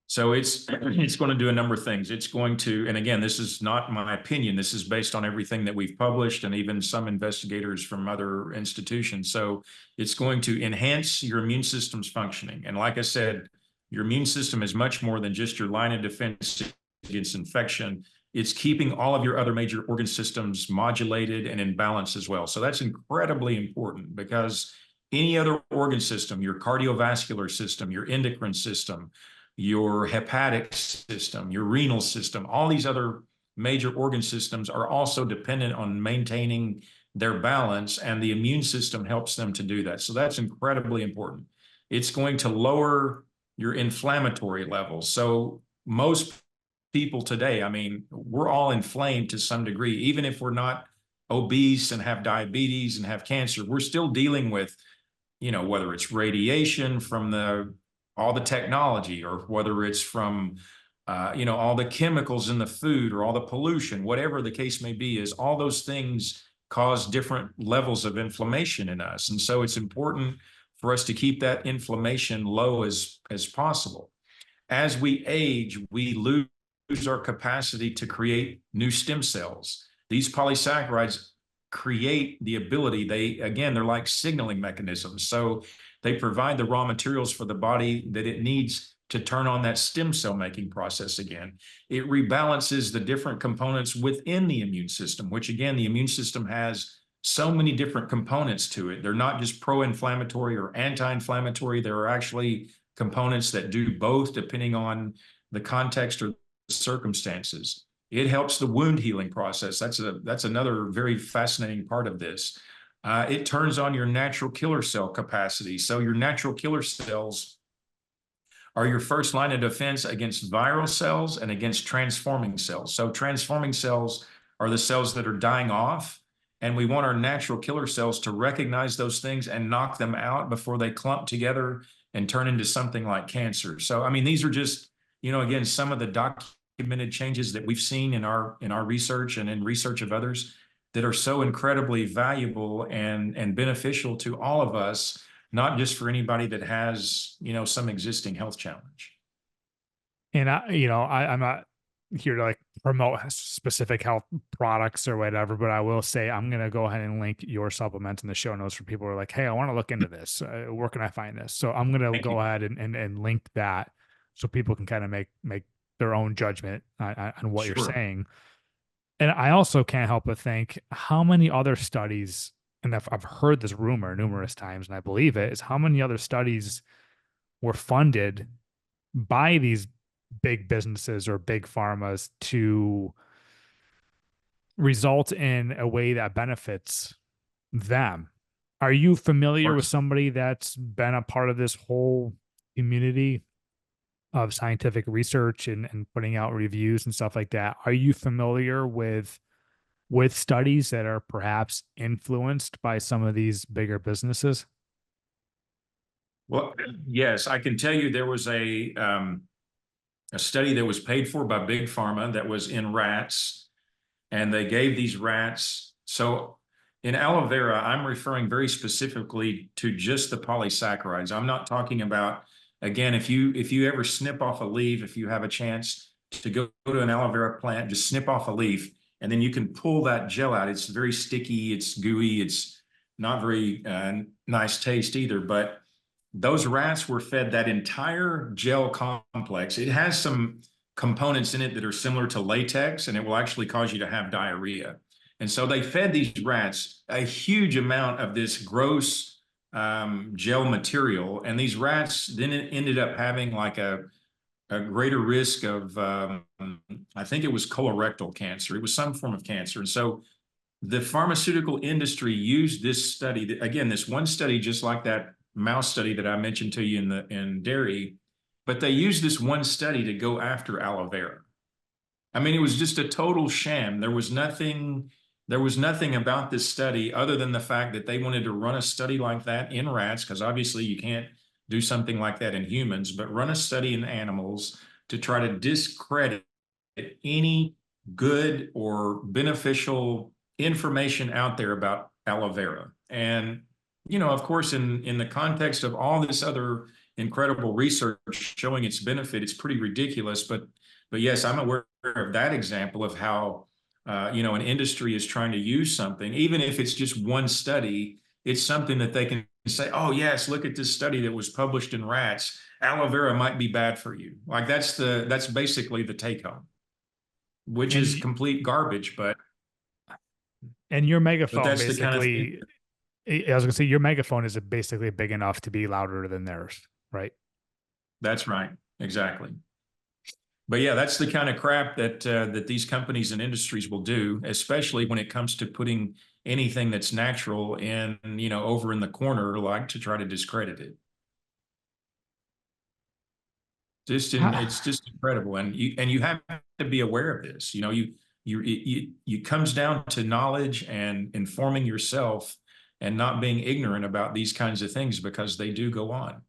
So it's going to do a number of things. It's going to, and again, this is not my opinion. This is based on everything that we've published and even some investigators from other institutions. So it's going to enhance your immune system's functioning. And like I said, your immune system is much more than just your line of defense against infection. It's keeping all of your other major organ systems modulated and in balance as well. So that's incredibly important, because any other organ system, your cardiovascular system, your endocrine system, your hepatic system, your renal system, all these other major organ systems are also dependent on maintaining their balance, and the immune system helps them to do that. So that's incredibly important. It's going to lower your inflammatory levels. So most people today, I mean, we're all inflamed to some degree. Even if we're not obese and have diabetes and have cancer, we're still dealing with, whether it's radiation from all the technology, or whether it's from all the chemicals in the food, or all the pollution, whatever the case may be, is all those things cause different levels of inflammation in us. And so it's important for us to keep that inflammation low as possible. As we age, we lose our capacity to create new stem cells. These polysaccharides create the ability, they're like signaling mechanisms. So they provide the raw materials for the body that it needs to turn on that stem cell making process again. It rebalances the different components within the immune system, which again, the immune system has so many different components to it. They're not just pro-inflammatory or anti-inflammatory. There are actually components that do both, depending on the context or circumstances. It helps the wound healing process. That's another very fascinating part of this. It turns on your natural killer cell capacity. So your natural killer cells are your first line of defense against viral cells and against transforming cells. So transforming cells are the cells that are dying off, and we want our natural killer cells to recognize those things and knock them out before they clump together and turn into something like cancer. So, I mean, these are just, again, some of the documented changes that we've seen in our research and in research of others that are so incredibly valuable and beneficial to all of us, not just for anybody that has, some existing health challenge. And I'm not here to like promote specific health products or whatever, but I will say I'm gonna go ahead and link your supplements in the show notes for people who are like, hey, I want to look into this. Where can I find this? So I'm gonna Thank go you. ahead and link that so people can kind of make their own judgment on what you're Sure. saying. And I also can't help but think how many other studies, and I've heard this rumor numerous times, and I believe it, is how many other studies were funded by these big businesses or big pharmas to result in a way that benefits them. Are you Of familiar with course. somebody that's been a part of this whole community of scientific research and putting out reviews and stuff like that? Are you familiar with studies that are perhaps influenced by some of these bigger businesses? Well, yes, I can tell you there was a study that was paid for by Big Pharma that was in rats, and they gave these rats. So in aloe vera, I'm referring very specifically to just the polysaccharides. I'm not talking about, again, if you ever snip off a leaf, if you have a chance to go to an aloe vera plant, just snip off a leaf, and then you can pull that gel out. It's very sticky, it's gooey, it's not very nice taste either, but those rats were fed that entire gel complex. It has some components in it that are similar to latex, and it will actually cause you to have diarrhea. And so they fed these rats a huge amount of this gross gel material. And these rats then ended up having like a greater risk of, I think it was colorectal cancer. It was some form of cancer. And so the pharmaceutical industry used this study, again, this one study, just like that mouse study that I mentioned to you in dairy, but they used this one study to go after aloe vera. I mean, it was just a total sham. There was nothing about this study other than the fact that they wanted to run a study like that in rats, because obviously you can't do something like that in humans, but run a study in animals to try to discredit any good or beneficial information out there about aloe vera. And, of course, in the context of all this other incredible research showing its benefit, it's pretty ridiculous. But yes, I'm aware of that example of how, an industry is trying to use something, even if it's just one study, it's something that they can say, oh, yes, look at this study that was published in rats. Aloe vera might be bad for you. Like that's basically the take home, which is And complete garbage, and your but megaphone that's the kind of thing. basically, I was gonna say your megaphone is basically big enough to be louder than theirs, right? That's right. Exactly. But yeah, that's the kind of crap that these companies and industries will do, especially when it comes to putting anything that's natural in, over in the corner, like to try to discredit it. It's just incredible, and you have to be aware of this. It comes down to knowledge and informing yourself, and not being ignorant about these kinds of things, because they do go on.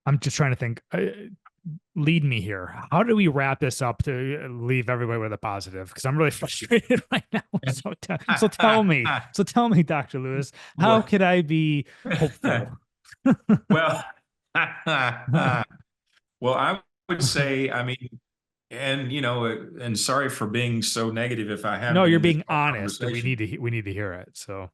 I'm just trying to think. Lead me here. How do we wrap this up to leave everybody with a positive? Because I'm really frustrated right now. So tell me. So tell me, Dr. Lewis, how Well, could I be hopeful? well, well, I would say, I mean, and and sorry for being so negative if I have No, been you're in this being whole honest. conversation. We need to hear it. So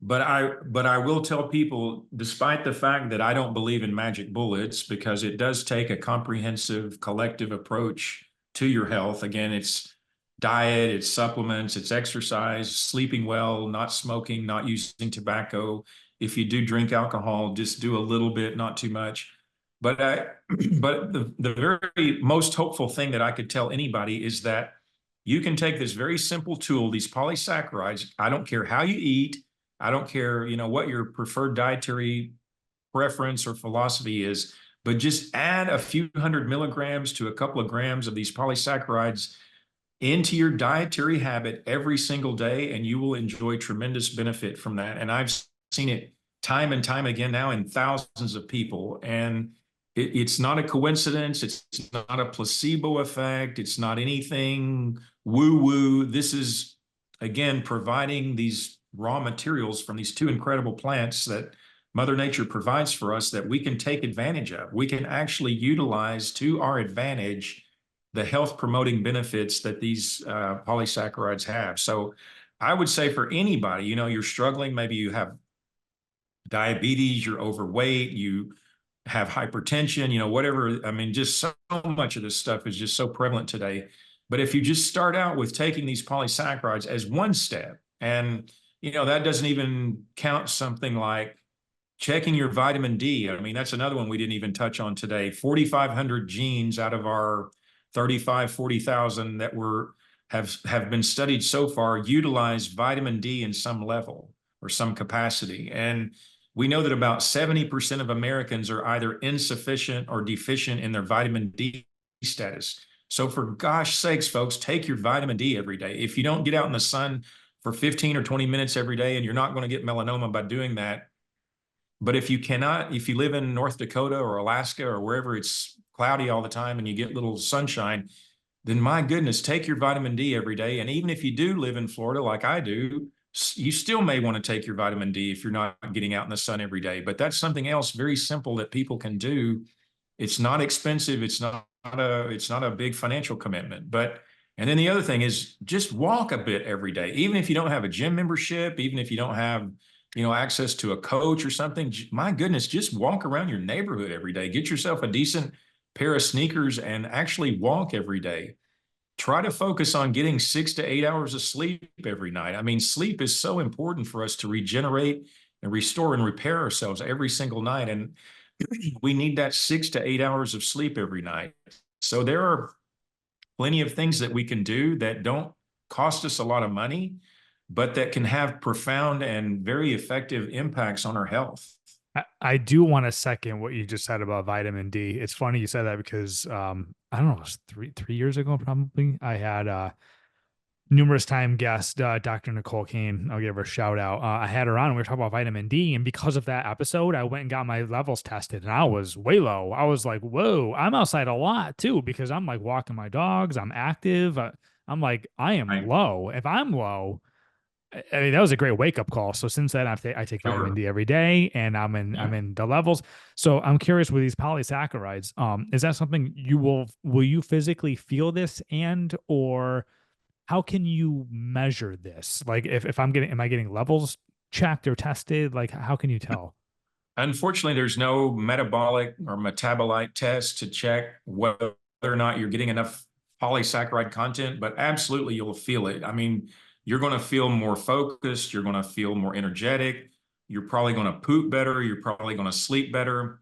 But I will tell people, despite the fact that I don't believe in magic bullets, because it does take a comprehensive collective approach to your health. Again, it's diet, it's supplements, it's exercise, sleeping well, not smoking, not using tobacco. If you do drink alcohol, just do a little bit, not too much. But but the very most hopeful thing that I could tell anybody is that you can take this very simple tool, these polysaccharides. I don't care how you eat. I don't care, what your preferred dietary preference or philosophy is, but just add a few hundred milligrams to a couple of grams of these polysaccharides into your dietary habit every single day, and you will enjoy tremendous benefit from that. And I've seen it time and time again now in thousands of people. And it's not a coincidence. It's not a placebo effect. It's not anything woo-woo. This is, again, providing these raw materials from these two incredible plants that Mother Nature provides for us that we can take advantage of. We can actually utilize to our advantage the health promoting benefits that these polysaccharides have. So I would say for anybody, you're struggling, maybe you have diabetes, you're overweight, you have hypertension, whatever. I mean, just so much of this stuff is just so prevalent today. But if you just start out with taking these polysaccharides as one step, and, that doesn't even count something like checking your vitamin D. I mean, that's another one we didn't even touch on today. 4,500 genes out of our 35, 40,000 that have been studied so far utilize vitamin D in some level or some capacity. And we know that about 70% of Americans are either insufficient or deficient in their vitamin D status. So for gosh sakes, folks, take your vitamin D every day. If you don't get out in the sun for 15 or 20 minutes every day, and you're not going to get melanoma by doing that, but if you live in North Dakota or Alaska or wherever it's cloudy all the time and you get little sunshine, then my goodness, take your vitamin D every day. And even if you do live in Florida like I do, you still may want to take your vitamin D if you're not getting out in the sun every day. But that's something else very simple that people can do. It's not expensive. It's not a big financial commitment. And then the other thing is just walk a bit every day. Even if you don't have a gym membership, even if you don't have access to a coach or something, my goodness, just walk around your neighborhood every day. Get yourself a decent pair of sneakers and actually walk every day. Try to focus on getting 6 to 8 hours of sleep every night. I mean, sleep is so important for us to regenerate and restore and repair ourselves every single night. And we need that 6 to 8 hours of sleep every night. So there are plenty of things that we can do that don't cost us a lot of money, but that can have profound and very effective impacts on our health. I do want to second what you just said about vitamin D. It's funny you said that because I don't know, it was three years ago probably. I had numerous time guest Dr. Nicole Kane. I'll give her a shout out. I had her on and we were talking about vitamin D, and because of that episode, I went and got my levels tested, and I was way low. I was like, "Whoa!" I'm outside a lot too because I'm like walking my dogs. I'm active. I'm like, I am Right? low. If I'm low, I mean, that was a great wake up call. So since then, I take vitamin Sure. D every day, and Yeah. I'm in the levels. So I'm curious with these polysaccharides. Is that something will you physically feel this, and or how can you measure this? Like if I'm getting, am I getting levels checked or tested? Like how can you tell? Unfortunately, there's no metabolic or metabolite test to check whether or not you're getting enough polysaccharide content, but absolutely you'll feel it. I mean, you're going to feel more focused. You're going to feel more energetic. You're probably going to poop better. You're probably going to sleep better.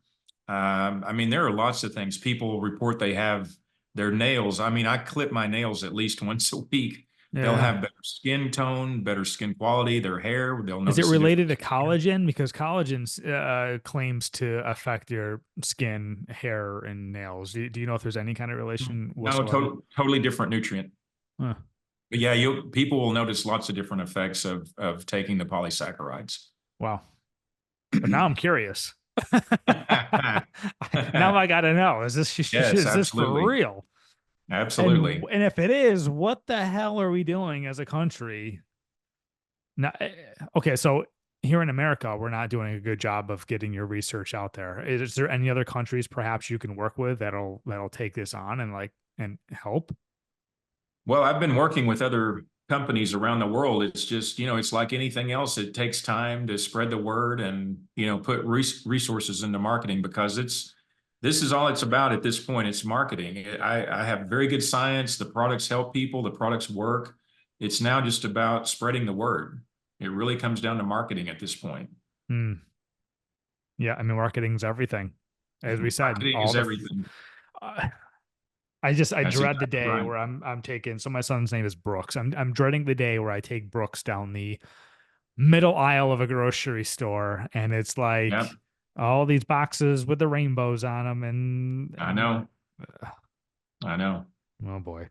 I mean, there are lots of things. People report they have their nails. I mean, I clip my nails at least once a week. They'll Yeah. have better skin tone, better skin quality, their hair. They'll Is it notice a related to difference. collagen? Because collagen claims to affect your skin, hair, and nails. Do you know if there's any kind of relation No, whatsoever? totally different nutrient. Huh. But yeah, people will notice lots of different effects of taking the polysaccharides. Wow. But now I'm curious. Now I got to know, Yes, is this for absolutely. real? Absolutely. And if it is, what the hell are we doing as a country? Now, okay, so here in America, we're not doing a good job of getting your research out there. Is there any other countries perhaps you can work with that'll take this on and and help? Well, I've been working with other companies around the world. It's just, it's like anything else. It takes time to spread the word and, put resources into marketing because this is all it's about at this point. It's marketing. I have very good science. The products help people. The products work. It's now just about spreading the word. It really comes down to marketing at this point. Hmm. Yeah, I mean, marketing's everything. As we said, Marketing all is the everything. uh, I That's dread the exactly day right. where I'm taking, so my son's name is Brooks. I'm dreading the day where I take Brooks down the middle aisle of a grocery store and it's Yep. like all these boxes with the rainbows on them I and know. I know. oh boy.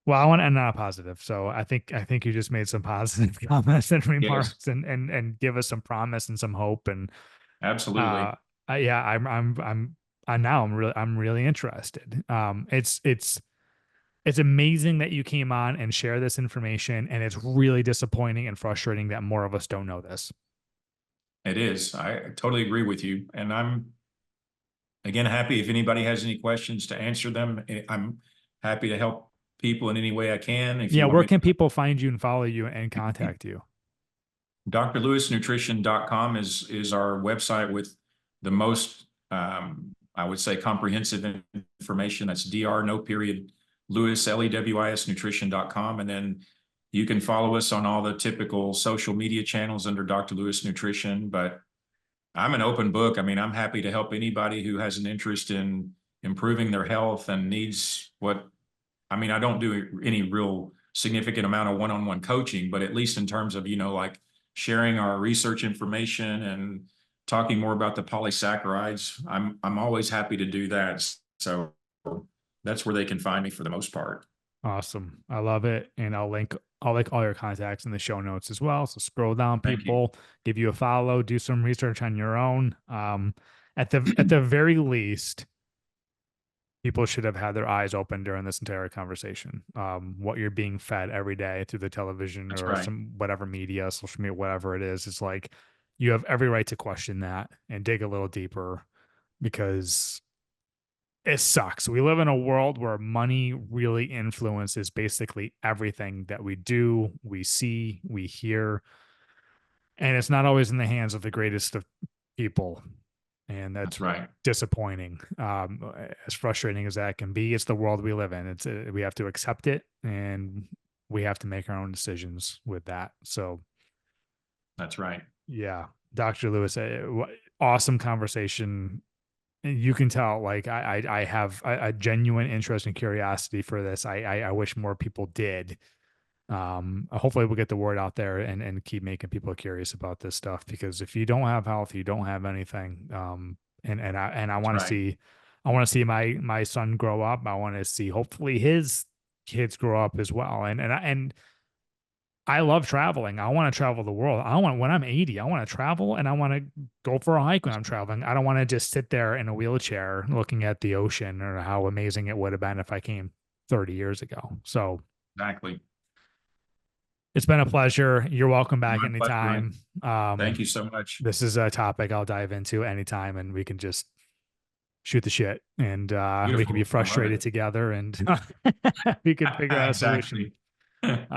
Well, I want to end on a positive. So I think you just made some positive comments and Yes, remarks and give us some promise and some hope and uh absolutely. yeah, now I'm really interested. It's amazing that you came on and share this information, and it's really disappointing and frustrating that more of us don't know this. It is. I totally agree with you. And I'm, again, happy if anybody has any questions to answer them. I'm happy to help people in any way I can. If Yeah, you want where me can people find you and follow you and to, contact you? drlewisnutrition.com is our website with the most, I would say, comprehensive information. That's dr no period Lewis Lewis nutrition.com. And then you can follow us on all the typical social media channels under Dr. Lewis Nutrition. But I'm an open book. I mean, I'm happy to help anybody who has an interest in improving their health and needs what, I mean, I don't do any real significant amount of one-on-one coaching, but at least in terms of, like sharing our research information and talking more about the polysaccharides, I'm always happy to do that. So that's where they can find me for the most part. Awesome. I love it. And I'll link all your contacts in the show notes as well. So scroll down, Thank you. people, give you a follow, do some research on your own. At the very least, people should have had their eyes open during this entire conversation. What you're being fed every day through the television That's or right. some whatever media, social media, whatever it is, it's like you have every right to question that and dig a little deeper because it sucks. We live in a world where money really influences basically everything that we do, we see, we hear, and it's not always in the hands of the greatest of people. And that's That's right. disappointing. As frustrating as that can be, it's the world we live in. We have to accept it, and we have to make our own decisions with that. So, That's right. yeah, Dr. Lewis, awesome conversation. You can tell, like I have a genuine interest and curiosity for this. I wish more people did. Hopefully we'll get the word out there and keep making people curious about this stuff because if you don't have health, you don't have anything. And I That's want to right. see, my son grow up. I want to see hopefully his kids grow up as well. And I love traveling. I want to travel the world. I want when I'm 80, I want to travel and I want to go for a hike when I'm traveling. I don't want to just sit there in a wheelchair looking at the ocean or how amazing it would have been if I came 30 years ago. So Exactly. it's been a pleasure. You're welcome back My pleasure, Ryan. anytime. Thank you so much. This is a topic I'll dive into anytime and we can just shoot the shit and we can be Beautiful. I love frustrated it. together and we can figure out a solution. Exactly. Thank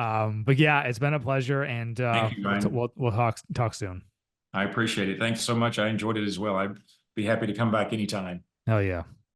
But yeah, it's been a pleasure and you, Ryan. we'll talk soon. I appreciate it. Thanks so much. I enjoyed it as well. I'd be happy to come back anytime. Hell yeah.